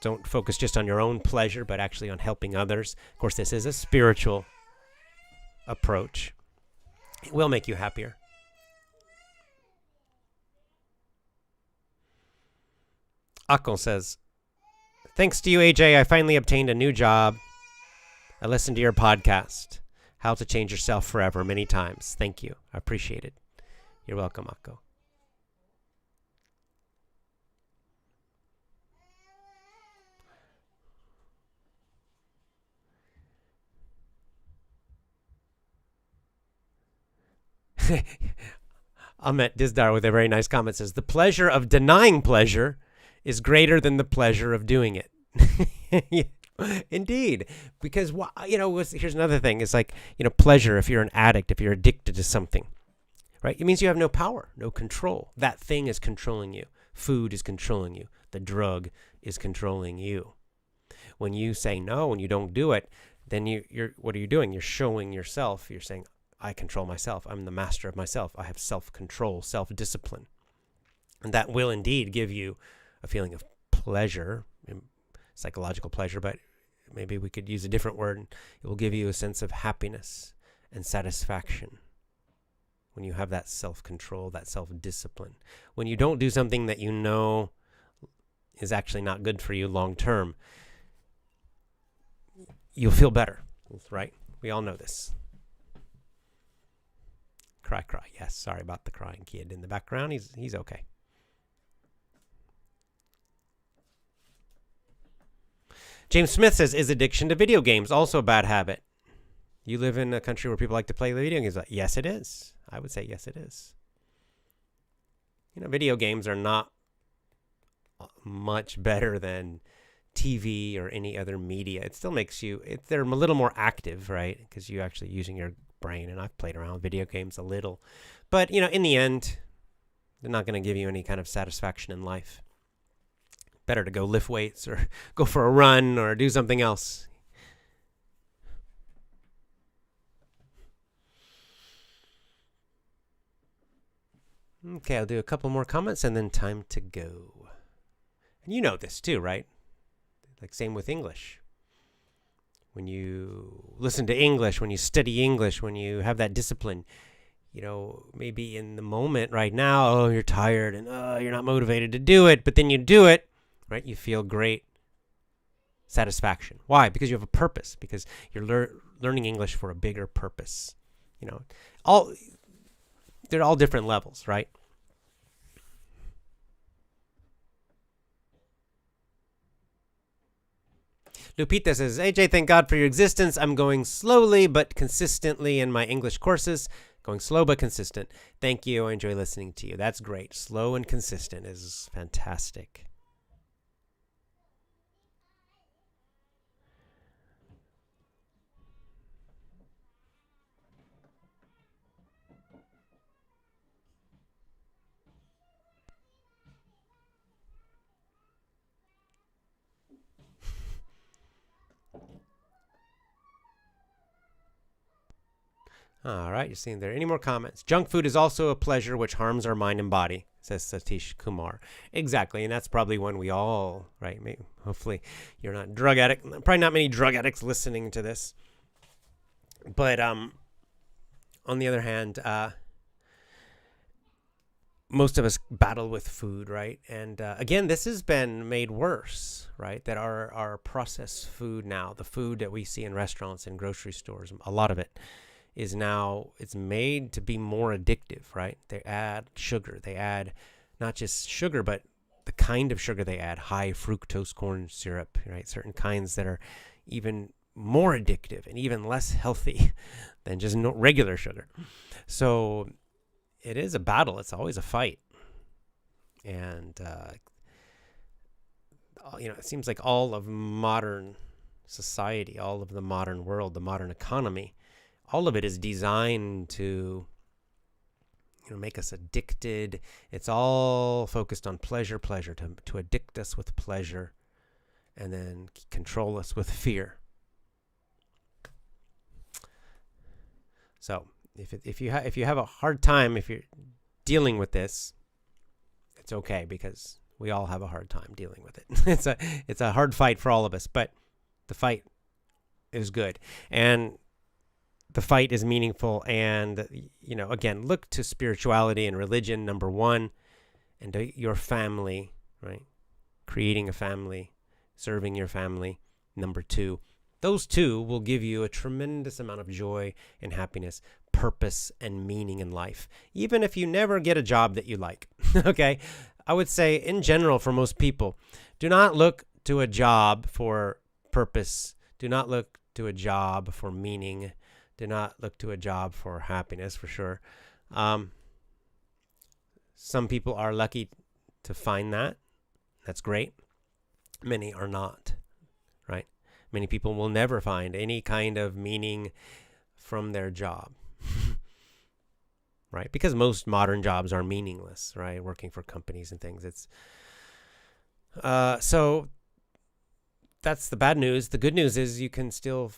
Speaker 2: don't focus just on your own pleasure, but actually on helping others. Of course, this is a spiritual approach. It will make you happier. Akon says, thanks to you, AJ, I finally obtained a new job. I listened to your podcast, How to Change Yourself Forever, many times. Thank you. I appreciate it. You're welcome, Akko. Ahmet Dizdar with a very nice comment says, the pleasure of denying pleasure is greater than the pleasure of doing it. Indeed, because here's another thing. It's like, pleasure. If you're an addict, if you're addicted to something, right? It means you have no power, no control. That thing is controlling you. Food is controlling you. The drug is controlling you. When you say no, when you don't do it, then you're what are you doing? You're showing yourself. You're saying, I control myself. I'm the master of myself. I have self-control, self-discipline, and that will indeed give you a feeling of pleasure. Psychological pleasure, but maybe we could use a different word. It will give you a sense of happiness and satisfaction when you have that self-control, that self-discipline. When you don't do something that you know is actually not good for you long term, you'll feel better, right? We all know this. Cry. Yes, sorry about the crying kid in the background. He's okay. James Smith says, is addiction to video games also a bad habit? You live in a country where people like to play video games. Yes, it is. I would say yes, it is. Video games are not much better than TV or any other media. It still makes they're a little more active, right? Because you're actually using your brain, and I've played around with video games a little. But, in the end, they're not going to give you any kind of satisfaction in life. Better to go lift weights or go for a run or do something else. Okay, I'll do a couple more comments and then time to go. And you know this too, right? Like same with English. When you listen to English, when you study English, when you have that discipline, maybe in the moment right now, you're tired and you're not motivated to do it, but then you do it. Right? You feel great satisfaction. Why? Because you have a purpose. Because you're learning English for a bigger purpose. They're all different levels, right? Lupita says, AJ, thank God for your existence. I'm going slowly but consistently in my English courses. Going slow but consistent. Thank you. I enjoy listening to you. That's great. Slow and consistent is fantastic. All right, you're seeing there. Any more comments? Junk food is also a pleasure which harms our mind and body, says Satish Kumar. Exactly, and that's probably one we all, right? Hopefully you're not drug addict. Probably not many drug addicts listening to this. But on the other hand, most of us battle with food, right? And again, this has been made worse, right? That our processed food now, the food that we see in restaurants and grocery stores, a lot of it is now, it's made to be more addictive, right? They add sugar. They add not just sugar, but the kind of sugar they add, high fructose corn syrup, right? Certain kinds that are even more addictive and even less healthy than just regular sugar. So it is a battle. It's always a fight. And, it seems like all of modern society, all of the modern world, the modern economy, all of it is designed to make us addicted. It's all focused on pleasure, to addict us with pleasure and then control us with fear. So if you have a hard time, if you're dealing with this, it's okay, because we all have a hard time dealing with it. It's a hard fight for all of us, but the fight is good. And the fight is meaningful. And, again, look to spirituality and religion, number one, and to your family, right? Creating a family, serving your family, number two. Those two will give you a tremendous amount of joy and happiness, purpose and meaning in life, even if you never get a job that you like. Okay? I would say, in general, for most people, do not look to a job for purpose. Do not look to a job for meaning. Do not look to a job for happiness, for sure. Some people are lucky to find that. That's great. Many are not, right? Many people will never find any kind of meaning from their job, right? Because most modern jobs are meaningless, right? Working for companies and things. It's so that's the bad news. The good news is you can still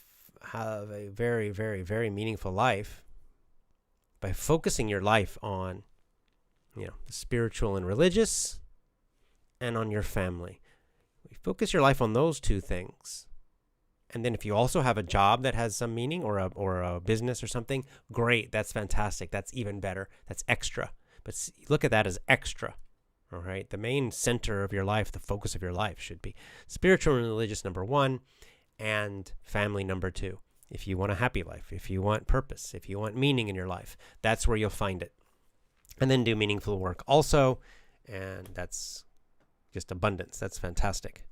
Speaker 2: have a very, very, very meaningful life by focusing your life on, the spiritual and religious, and on your family. You focus your life on those two things. And then if you also have a job that has some meaning, or a business or something, great. That's fantastic. That's even better. That's extra. But look at that as extra. All right. The main center of your life, the focus of your life, should be spiritual and religious, number one, and family, number two. If you want a happy life, if you want purpose, if you want meaning in your life, that's where you'll find it. And then do meaningful work also. And that's just abundance. That's fantastic.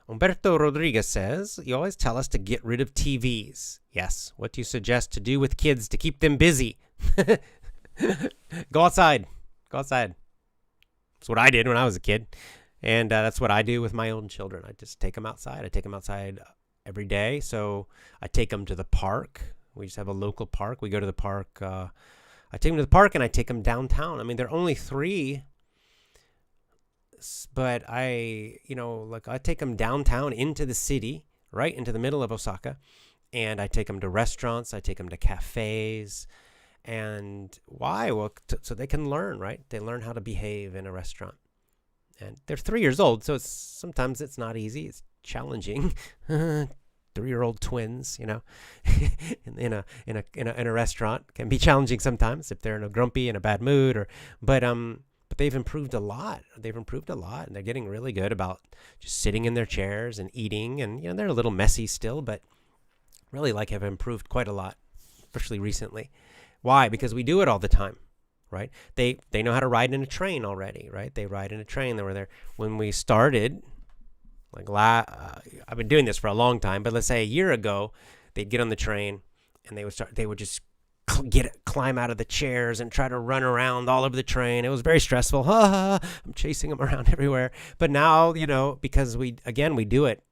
Speaker 2: Humberto Rodriguez says, you always tell us to get rid of TVs. Yes. What do you suggest to do with kids to keep them busy? Go outside. Go outside. That's what I did when I was a kid. And that's what I do with my own children. I just take them outside. I take them outside every day. So I take them to the park. We just have a local park. We go to the park. I take them to the park and I take them downtown. I mean, they're only 3. But I take them downtown into the city, right into the middle of Osaka, and I take them to restaurants, I take them to cafes. And why? Well, so they can learn, right? They learn how to behave in a restaurant. And they're 3 years old, so sometimes it's not easy. It's challenging. 3-year-old twins, in a restaurant can be challenging sometimes if they're in a grumpy and a bad mood, but they've improved a lot. And they're getting really good about just sitting in their chairs and eating. And, they're a little messy still, but really have improved quite a lot, especially recently. Why? Because we do it all the time, right? They know how to ride in a train already, right? They ride in a train. They were there when we started. I've been doing this for a long time, but let's say a year ago, they'd get on the train and they would just climb out of the chairs and try to run around all over the train. It was very stressful. I'm chasing them around everywhere. But now, because we do it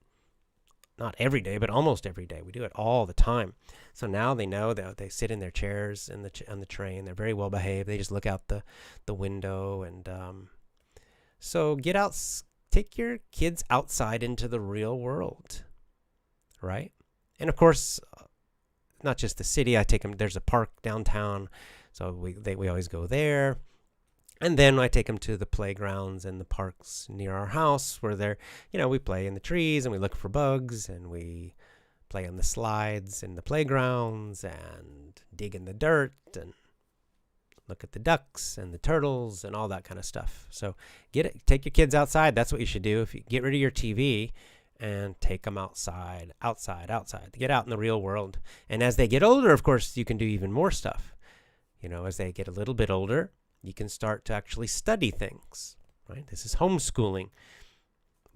Speaker 2: not every day, but almost every day. We do it all the time. So now they know that they sit in their chairs on the train. They're very well behaved. They just look out the window. And so get out, take your kids outside into the real world, right? And of course, not just the city. I take them. There's a park downtown, so we always go there. And then I take them to the playgrounds and the parks near our house, where we play in the trees and we look for bugs and we play on the slides in the playgrounds and dig in the dirt and look at the ducks and the turtles and all that kind of stuff. So take your kids outside. That's what you should do. If you get rid of your TV, and take them outside, to get out in the real world. And as they get older, of course, you can do even more stuff. As they get a little bit older, you can start to actually study things, right? This is homeschooling.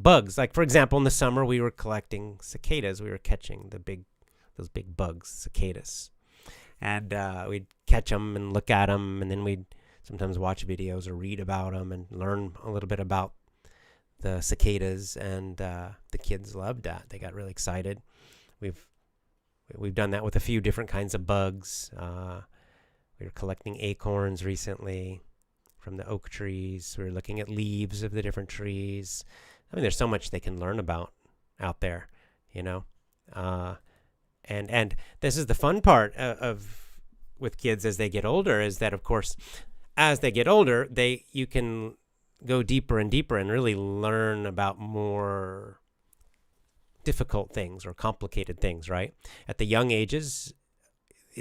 Speaker 2: Bugs, like for example, in the summer, we were collecting cicadas. We were catching those big bugs, cicadas. And we'd catch them and look at them, and then we'd sometimes watch videos or read about them and learn a little bit about the cicadas, and the kids loved that. They got really excited. We've done that with a few different kinds of bugs. We were collecting acorns recently from the oak trees. We were looking at leaves of the different trees. I mean, there's so much they can learn about out there, and this is the fun part with kids as they get older, is that, of course, as they get older, you can go deeper and deeper and really learn about more difficult things or complicated things, right? At the young ages,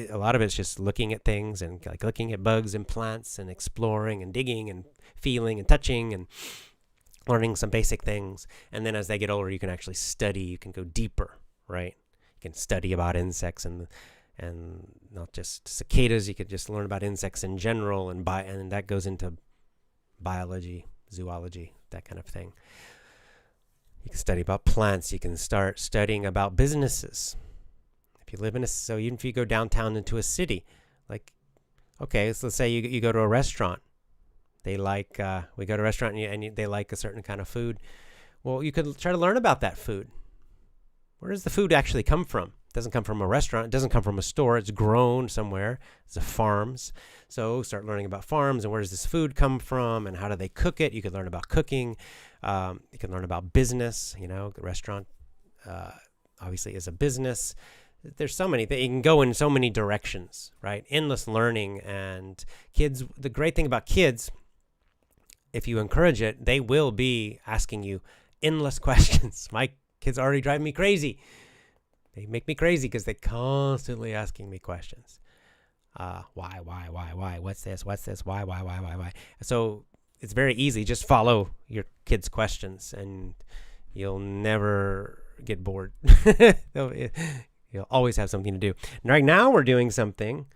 Speaker 2: a lot of it's just looking at things and like looking at bugs and plants and exploring and digging and feeling and touching and learning some basic things. And then as they get older, you can actually study. You can go deeper, right? You can study about insects and not just cicadas. You could just learn about insects in general, and that goes into biology, zoology, that kind of thing. You can study about plants. You can start studying about businesses. If you live so even if you go downtown into a city, like, okay, so let's say you go to a restaurant. We go to a restaurant and they like a certain kind of food. Well, you could try to learn about that food. Where does the food actually come from? It doesn't come from a restaurant. It doesn't come from a store. It's grown somewhere. It's the farms. So start learning about farms and where does this food come from and how do they cook it. You could learn about cooking. You can learn about business. The restaurant obviously is a business. There's so many things. You can go in so many directions, right? Endless learning. And kids, the great thing about kids, if you encourage it, they will be asking you endless questions. My kids already drive me crazy. They make me crazy because they're constantly asking me questions. Why? What's this? Why? So it's very easy. Just follow your kids' questions and you'll never get bored. You'll always have something to do. And right now we're doing something.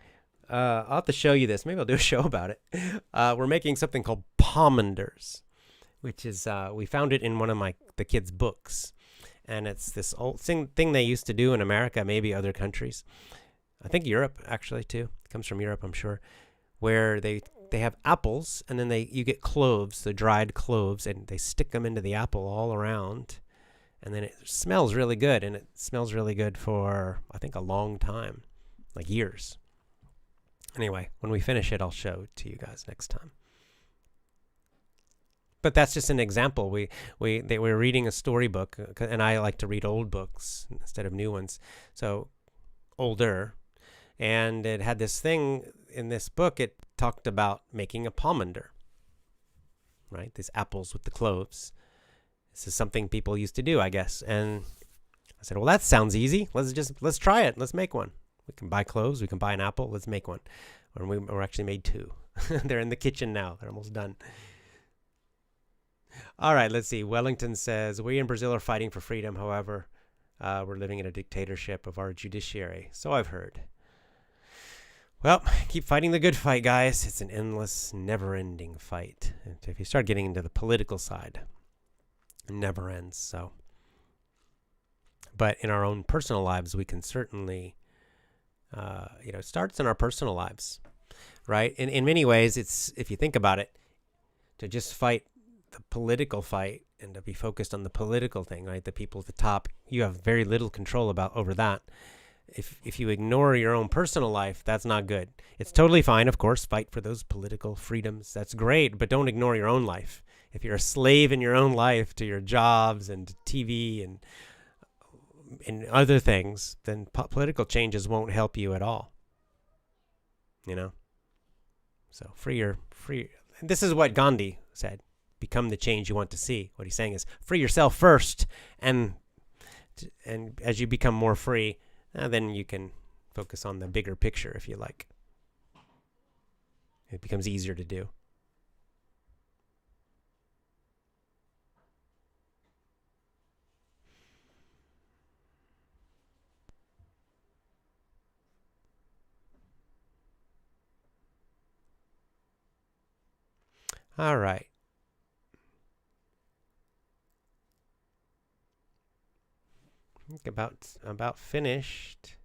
Speaker 2: I'll have to show you this. Maybe I'll do a show about it. We're making something called pomanders, which is, we found it in one of the kids' books. And it's this old thing they used to do in America, maybe other countries. I think Europe, actually, too. It comes from Europe, I'm sure. Where they have apples, and then you get cloves, the dried cloves, and they stick them into the apple all around. And then it smells really good, and it smells really good for, I think, a long time, like years. Anyway, when we finish it, I'll show it to you guys next time. But that's just an example. They were reading a storybook, and I like to read old books instead of new ones, so older. And it had this thing in this book. It talked about making a pomander, right? These apples with the cloves. This is something people used to do, I guess. And I said, well, that sounds easy. Let's try it. Let's make one. We can buy cloves. We can buy an apple. Let's make one. And we're actually made two. They're in the kitchen now. They're almost done. All right, let's see. Wellington says, we in Brazil are fighting for freedom. However, we're living in a dictatorship of our judiciary. So I've heard. Well, keep fighting the good fight, guys. It's an endless, never-ending fight. And if you start getting into the political side, it never ends. So, but in our own personal lives, we can certainly, it starts in our personal lives, right? In many ways, it's, if you think about it, to just fight the political fight and to be focused on the political thing, right? The people at the top, you have very little control over that. If you ignore your own personal life, that's not good. It's totally fine, of course, fight for those political freedoms. That's great, but don't ignore your own life. If you're a slave in your own life to your jobs and to TV and other things, then political changes won't help you at all. So free. This is what Gandhi said. Become the change you want to see. What he's saying is free yourself first, and as you become more free, then you can focus on the bigger picture if you like. It becomes easier to do. All right. I think about finished.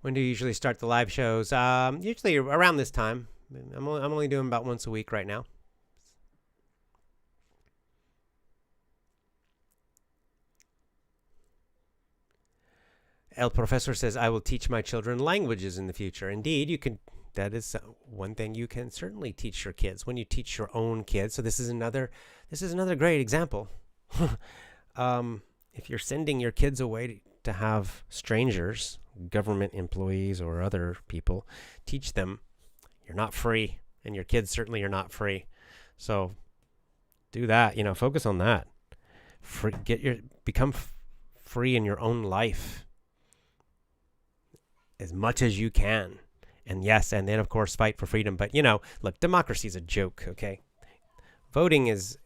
Speaker 2: When do you usually start the live shows? Usually around this time. I'm only doing about once a week right now. El Professor says, I will teach my children languages in the future. Indeed, you can. That is one thing you can certainly teach your kids when you teach your own kids. So this is another great example. If you're sending your kids away to have strangers, government employees or other people, teach them, you're not free, and your kids certainly are not free. So do that. Focus on that. Become free in your own life as much as you can. And yes, and then of course fight for freedom. But look, democracy is a joke, okay? Voting is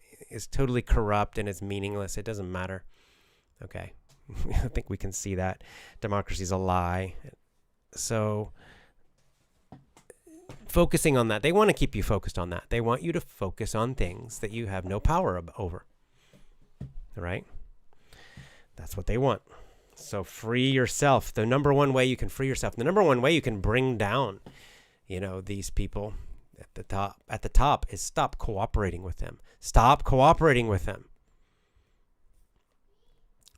Speaker 2: totally corrupt and it's meaningless. It doesn't matter. Okay. I think we can see that. Democracy is a lie. So focusing on that. They want to keep you focused on that. They want you to focus on things that you have no power over. Right? That's what they want. So free yourself. The number one way you can free yourself, the number one way you can bring down, these people at the top is stop cooperating with them. Stop cooperating with them.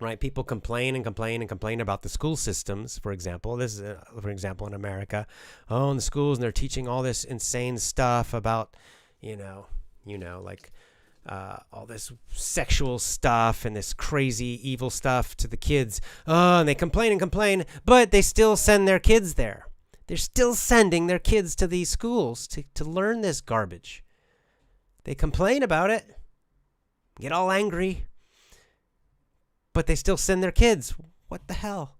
Speaker 2: Right? People complain about the school systems, for example. This is, for example, in America. Oh, in the schools, and they're teaching all this insane stuff about, like all this sexual stuff and this crazy evil stuff to the kids. Oh, and they complain, but they still send their kids there. They're still sending their kids to these schools to learn this garbage. They complain about it, get all angry, but they still send their kids. What the hell?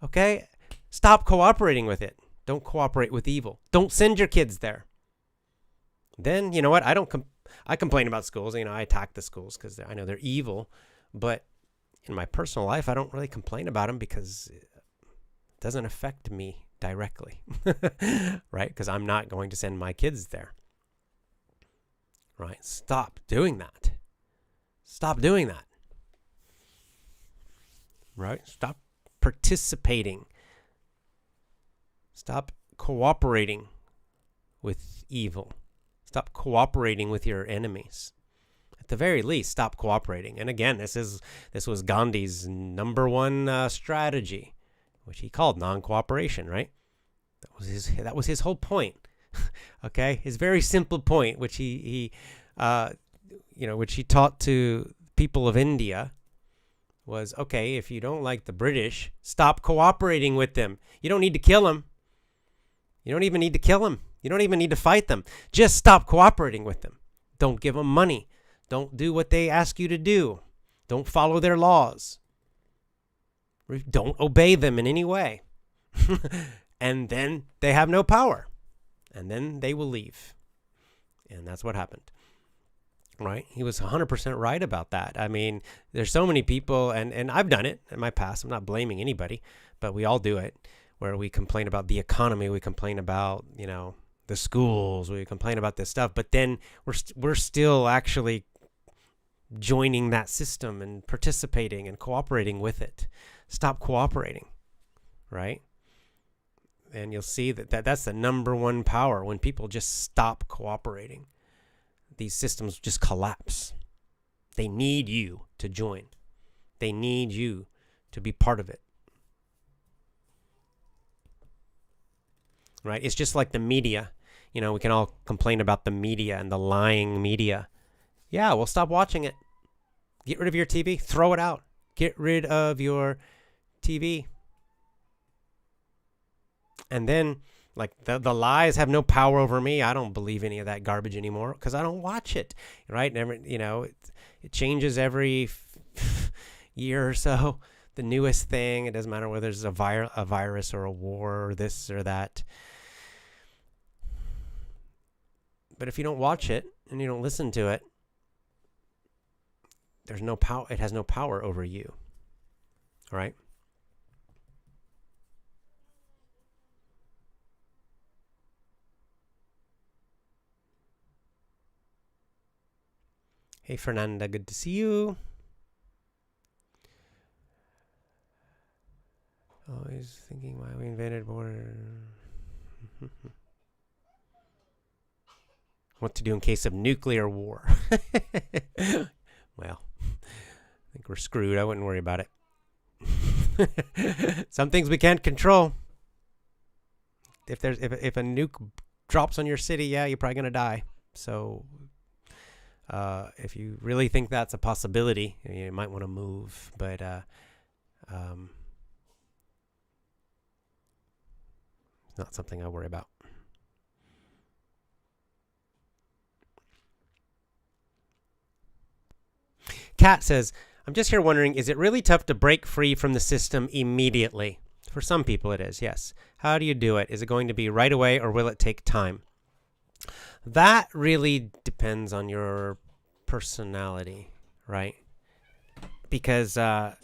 Speaker 2: Okay? Stop cooperating with it. Don't cooperate with evil. Don't send your kids there. Then, you know what? I complain about schools. I attack the schools because I know they're evil. But in my personal life, I don't really complain about them because it doesn't affect me directly. Right? Because I'm not going to send my kids there. Right? Stop doing that. Stop doing that. Right? Stop participating. Stop cooperating with evil. Stop cooperating with your enemies. At the very least, stop cooperating. And again, this was Gandhi's number one strategy, which he called non-cooperation. Right? That was his whole point. Okay, his very simple point, which he taught to people of India, was, okay, if you don't like the British, stop cooperating with them. You don't need to kill them. You don't even need to kill them. You don't even need to fight them. Just stop cooperating with them. Don't give them money. Don't do what they ask you to do. Don't follow their laws. Don't obey them in any way. And then they have no power. And then they will leave. And that's what happened. Right? He was 100% right about that. I mean, there's so many people, and I've done it in my past. I'm not blaming anybody, but we all do it, where we complain about the economy. We complain about, the schools. We complain about this stuff, but then we're still actually joining that system and participating and cooperating with it. Stop cooperating, right? And you'll see that's the number one power. When people just stop cooperating, these systems just collapse. They need you to join. They need you to be part of it. Right? It's just like the media. We can all complain about the media and the lying media. Yeah, well, stop watching it. Get rid of your TV. Throw it out. Get rid of your TV. And then, like, the lies have no power over me. I don't believe any of that garbage anymore because I don't watch it, right? It changes every year or so. The newest thing. It doesn't matter whether there's a virus or a war or this or that. But if you don't watch it and you don't listen to it, there's no power. It has no power over you. All right? Hey, Fernanda, good to see you. Always thinking why we invaded border. What to do in case of nuclear war. Well, I think we're screwed. I wouldn't worry about it. Some things we can't control. If a nuke drops on your city, yeah, you're probably gonna die. So if you really think that's a possibility, you might want to move. But it's not something I worry about. Kat says, I'm just here wondering, is it really tough to break free from the system immediately? For some people it is, yes. How do you do it? Is it going to be right away or will it take time? That really depends on your personality, right? Because, it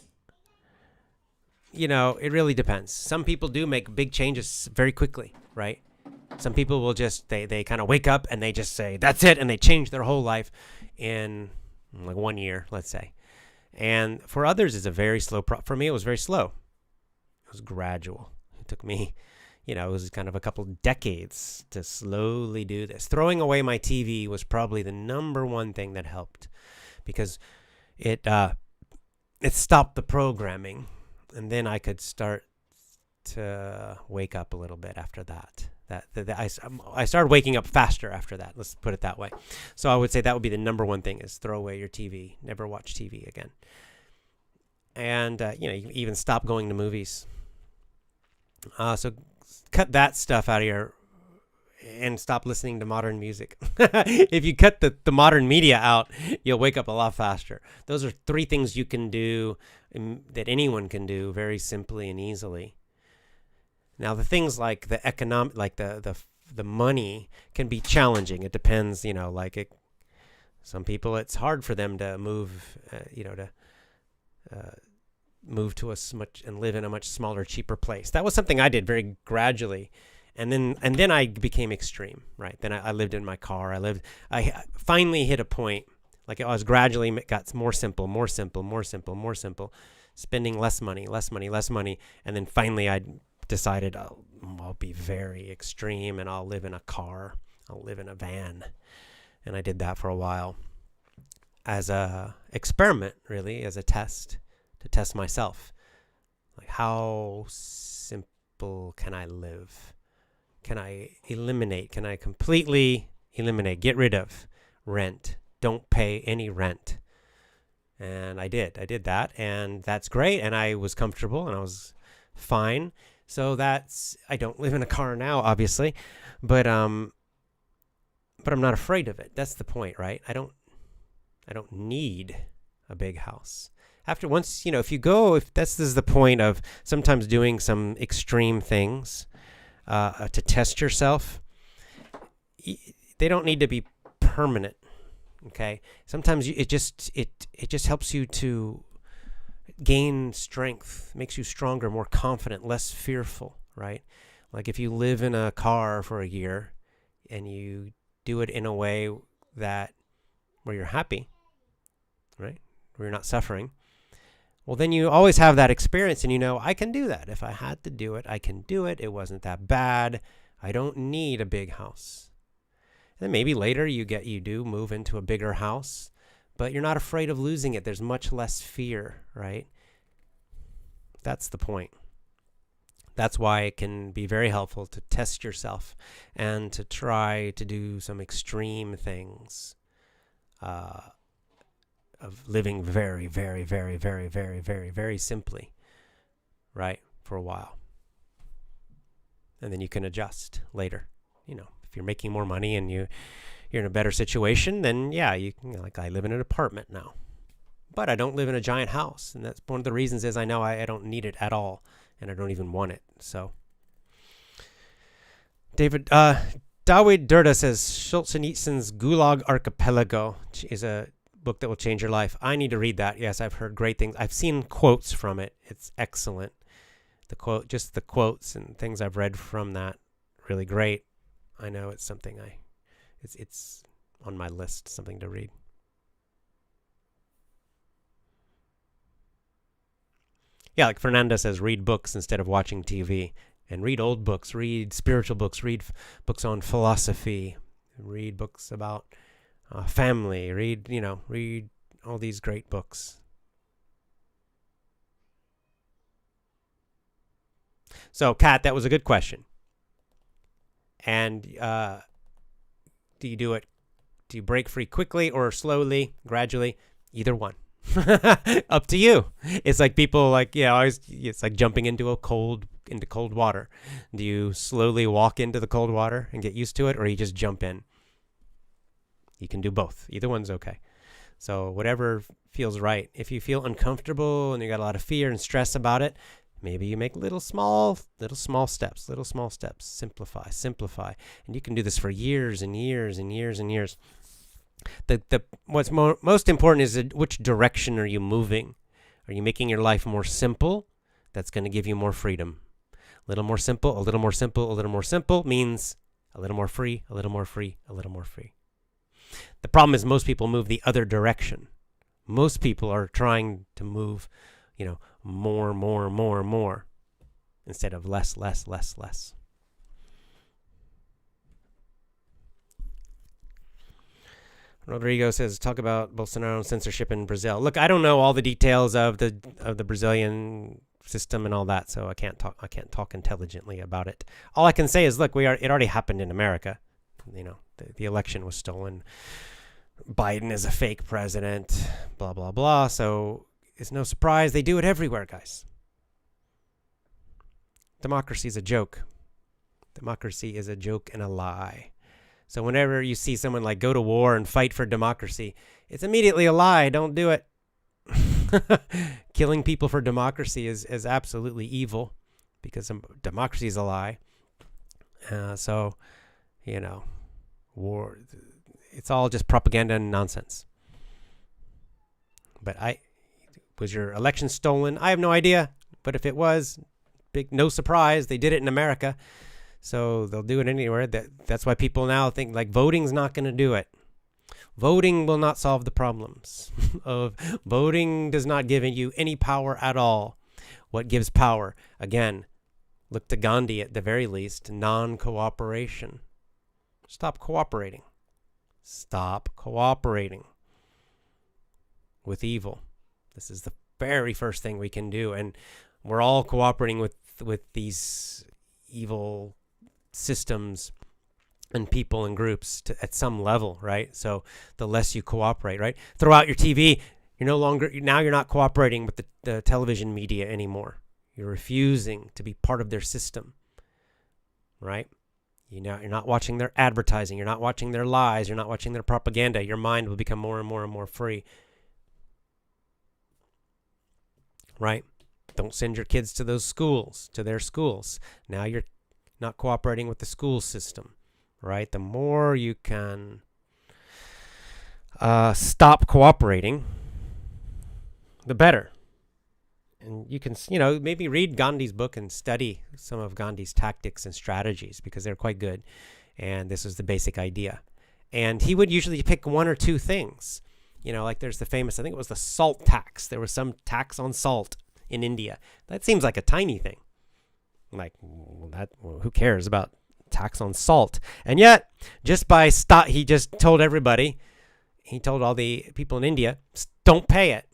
Speaker 2: really depends. Some people do make big changes very quickly, right? Some people will just, they kind of wake up and they just say, that's it, and they change their whole life in like 1 year, let's say. And for others, it's a very slow for me, it was very slow. It was gradual. It took me, it was kind of a couple decades to slowly do this. Throwing away my TV was probably the number one thing that helped, because it stopped the programming, and then I could start to wake up a little bit after that. I started waking up faster after that. Let's put it that way. So I would say that would be the number one thing, is throw away your TV. Never watch TV again. And, you even stop going to movies. So cut that stuff out of and stop listening to modern music. If you cut the modern media out, you'll wake up a lot faster. Those are 3 things you can do, that anyone can do very simply and easily. Now, the things like the economic, like the money, can be challenging. It depends, some people, it's hard for them to move, move to and live in a much smaller, cheaper place. That was something I did very gradually, and then I became extreme, right? Then I lived in my car. I finally hit a point, like I was gradually got more simple, spending less money, and then finally I decided I'll be very extreme and I'll live in a car. I'll live in a van. And I did that for a while as a experiment, really, as a test, to test myself. Like, how simple can I live? Can I completely eliminate, get rid of rent? Don't pay any rent. And I did that, and that's great. And I was comfortable and I was fine. So I don't live in a car now, obviously, but I'm not afraid of it. That's the point, right? I don't need a big house. If this is the point of sometimes doing some extreme things, to test yourself, they don't need to be permanent. Okay. Sometimes it just helps you to gain strength, makes you stronger, more confident, less fearful, right? Like if you live in a car for a year and you do it in a way where you're happy, right? Where you're not suffering. Well, then you always have that experience and I can do that. If I had to do it, I can do it. It wasn't that bad. I don't need a big house. And then maybe later you do move into a bigger house, but you're not afraid of losing it. There's much less fear, right? That's the point. That's why it can be very helpful to test yourself and to try to do some extreme things, of living very, very, very, very, very, very, very simply, right, for a while. And then you can adjust later. If you're making more money and you're in a better situation, then yeah, like I live in an apartment now. But I don't live in a giant house, and that's one of the reasons is I know I don't need it at all, and I don't even want it. So, David, David Durda says Solzhenitsyn's Gulag Archipelago is a book that will change your life. I need to read that. Yes, I've heard great things. I've seen quotes from it. It's excellent. Just the quotes and things I've read from that, really great. I know it's something it's on my list, something to read. Yeah, like Fernanda says, read books instead of watching TV. And read old books, read spiritual books, read books on philosophy, read books about family, read all these great books. So, Kat, that was a good question. And do you do it? Do you break free quickly or slowly, gradually? Either one. Up to you. It's like people it's like jumping into cold water. Do you slowly walk into the cold water and get used to it, or you just jump in? You can do both. Either one's okay. So whatever feels right. If you feel uncomfortable and you got a lot of fear and stress about it, maybe you make little small steps. Simplify. And you can do this for years and years and years and years. What's most important is which direction are you moving? Are you making your life more simple? That's going to give you more freedom. A little more simple, a little more simple, a little more simple means a little more free, a little more free, a little more free. The problem is most people move the other direction. Most people are trying to move, more, instead of less. Rodrigo says, talk about Bolsonaro and censorship in Brazil. Look, I don't know all the details of the Brazilian system and all that, so I can't talk intelligently about it. All I can say is, look, it already happened in America. The election was stolen. Biden is a fake president, blah, blah, blah. So it's no surprise. They do it everywhere, guys. Democracy is a joke. Democracy is a joke and a lie. So whenever you see someone like go to war and fight for democracy, it's immediately a lie. Don't do it. Killing people for democracy is absolutely evil, because democracy is a lie. War, it's all just propaganda and nonsense. But was your election stolen? I have no idea. But if it was, no surprise, they did it in America. So they'll do it anywhere. That's why people now think like voting's not going to do it. Voting will not solve the problems. Voting does not give you any power at all. What gives power? Again, look to Gandhi at the very least, non-cooperation. Stop cooperating. Stop cooperating with evil. This is the very first thing we can do. And we're all cooperating with these evil systems and people and groups at some level, right? So the less you cooperate, right? Throw out your TV. You're not cooperating with the television media anymore. You're refusing to be part of their system, right? You're not watching their advertising. You're not watching their lies. You're not watching their propaganda. Your mind will become more and more and more free, right? Don't send your kids to their schools. Now you're not cooperating with the school system, right? The more you can stop cooperating, the better. And you can, maybe read Gandhi's book and study some of Gandhi's tactics and strategies, because they're quite good. And this is the basic idea. And he would usually pick one or two things. Like there's the famous, I think it was the salt tax. There was some tax on salt in India. That seems like a tiny thing. Like, who cares about tax on salt? And yet, he just told everybody, he told all the people in India, don't pay it.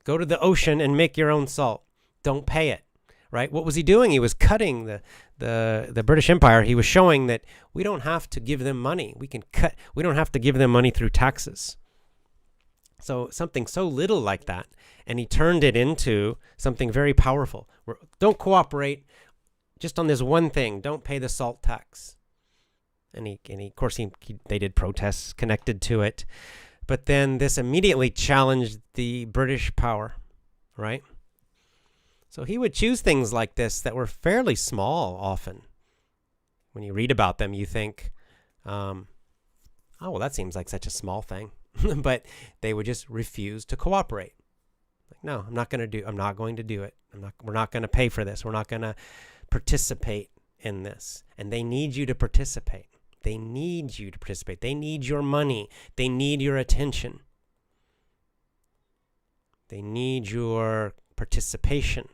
Speaker 2: Go to the ocean and make your own salt. Don't pay it, right? What was he doing? He was cutting the British Empire. He was showing that we don't have to give them money. We don't have to give them money through taxes. So something so little like that, and he turned it into something very powerful. Don't cooperate just on this one thing. Don't pay the salt tax. And of course, they did protests connected to it. But then this immediately challenged the British power, right? So he would choose things like this that were fairly small often. when you read about them, you think, oh, well, that seems like such a small thing. But they would just refuse to cooperate. Like, no, I'm not going to do it. We're not going to pay for this. We're not going to participate in this. And they need you to participate. They need you to participate. They need your money. They need your attention. They need your participation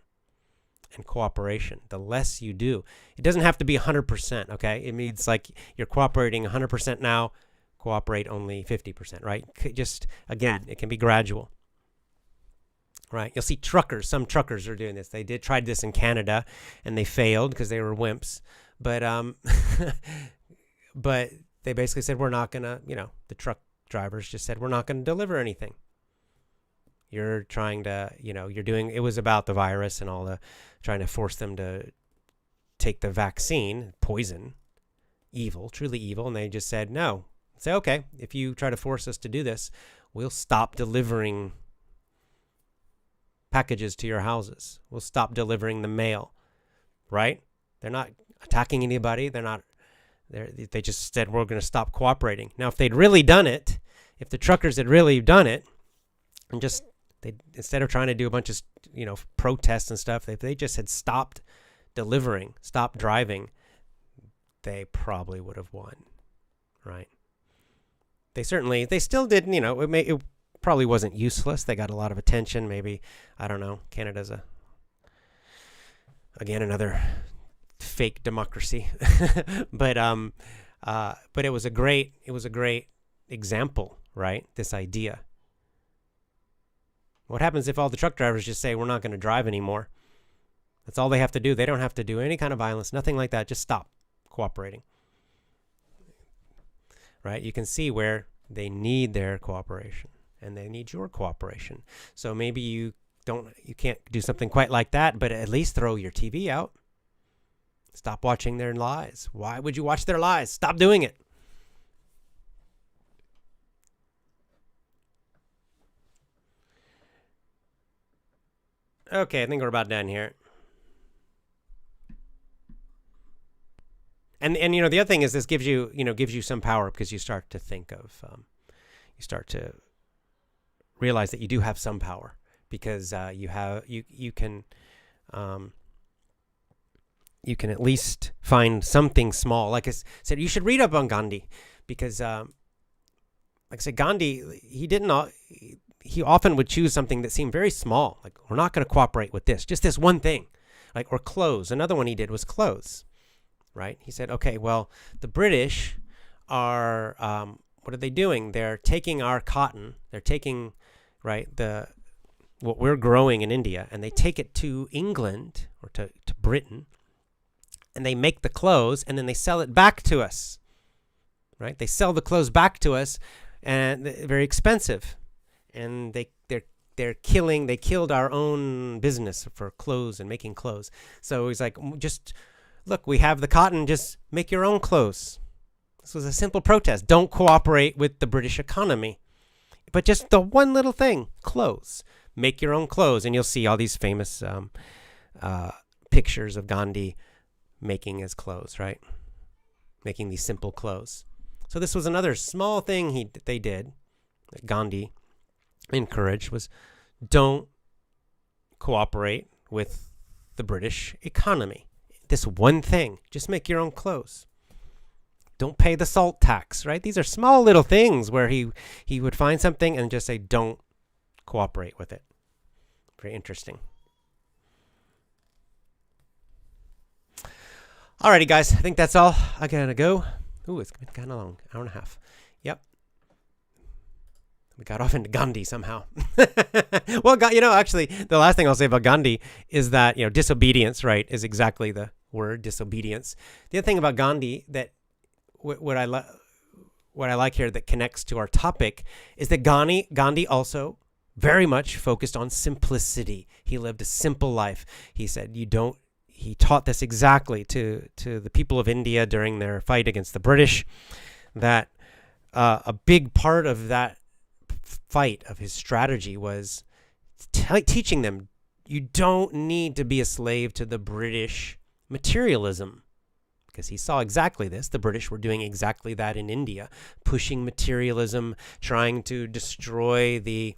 Speaker 2: and cooperation. The less you do, it doesn't have to be 100%, okay? It means like you're cooperating 100% now, cooperate only 50%, right? Just, again, it can be gradual, right? You'll see some truckers are doing this. They tried this in Canada and they failed because they were wimps. But but they basically said, we're not going to, the truck drivers just said, we're not going to deliver anything. You're trying to, it was about the virus and all trying to force them to take the vaccine, poison, evil, truly evil. And they just said, no. Say, okay, if you try to force us to do this, we'll stop delivering packages to your houses. We'll stop delivering the mail, right? They're not attacking anybody. They just said, we're going to stop cooperating. Now, if they'd really done it, if the truckers had really done it, and just, instead of trying to do a bunch of, protests and stuff, if they just had stopped delivering, stopped driving, they probably would have won, right? They still didn't, it probably wasn't useless. They got a lot of attention. Maybe, I don't know, Canada's again, another fake democracy. But it was a great example, right? This idea. What happens if all the truck drivers just say, we're not going to drive anymore? That's all they have to do. They don't have to do any kind of violence, nothing like that. Just stop cooperating. Right? You can see where they need their cooperation and they need your cooperation. So maybe you can't do something quite like that, but at least throw your TV out. Stop watching their lies. Why would you watch their lies? Stop doing it. Okay, I think we're about done here. And the other thing is this gives you some power because you start to think of, you start to realize that you do have some power because you can at least find something small. Like I said, you should read up on Gandhi because, like I said, Gandhi, he often would choose something that seemed very small. Like, we're not going to cooperate with this, just this one thing, or clothes. Another one he did was clothes. Right? He said, okay, well, the British are, what are they doing? They're taking our cotton. They're taking, right, what we're growing in India, and they take it to England or to Britain, and they make the clothes, and then they sell it back to us. Right? They sell the clothes back to us, and they're very expensive. And they killed our own business for clothes and making clothes. So he's like, just... Look, we have the cotton, just make your own clothes. This was a simple protest. Don't cooperate with the British economy. But just the one little thing, clothes. Make your own clothes. And you'll see all these famous pictures of Gandhi making his clothes, right? Making these simple clothes. So this was another small thing they did, that Gandhi encouraged, was don't cooperate with the British economy. This one thing, just make your own clothes. Don't pay the salt tax, right? These are small little things where he would find something and just say, don't cooperate with it. Very interesting. Alrighty, guys. I think that's all. I gotta go. Ooh, it's been kind of long. Hour and a half. Yep. We got off into Gandhi somehow. Well, actually, the last thing I'll say about Gandhi is that, disobedience, right, is exactly the word, disobedience. The other thing about Gandhi that what I like here that connects to our topic is that Gandhi also very much focused on simplicity. He lived a simple life. He said, he taught this exactly to the people of India during their fight against the British, that a big part of that fight of his strategy was teaching them, you don't need to be a slave to the British materialism. because he saw exactly this. The British were doing exactly that in India, pushing materialism, trying to destroy the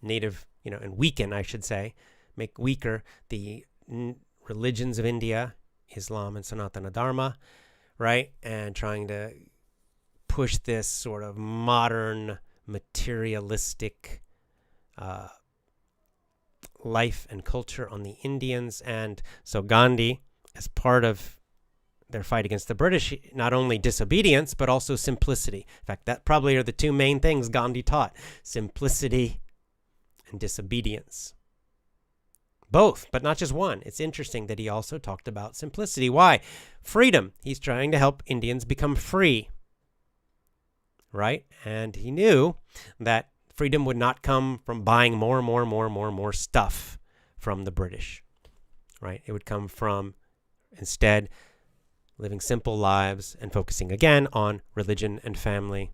Speaker 2: native, and weaken, I should say, make weaker the religions of India, Islam and Sanatana Dharma, right? And trying to push this sort of modern, materialistic life and culture on the Indians. And so Gandhi, as part of their fight against the British, not only disobedience, but also simplicity. In fact, that probably are the two main things Gandhi taught: simplicity and disobedience. Both, but not just one. It's interesting that he also talked about simplicity. Why? Freedom. He's trying to help Indians become free, right? And he knew that freedom would not come from buying more stuff from the British, right? It would come from, instead, living simple lives and focusing again on religion and family,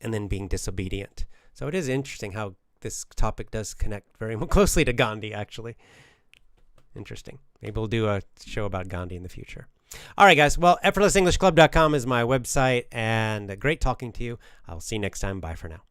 Speaker 2: and then being disobedient. So it is interesting how this topic does connect very closely to Gandhi, actually. Interesting. Maybe we'll do a show about Gandhi in the future. All right, guys. Well, EffortlessEnglishClub.com is my website, and great talking to you. I'll see you next time. Bye for now.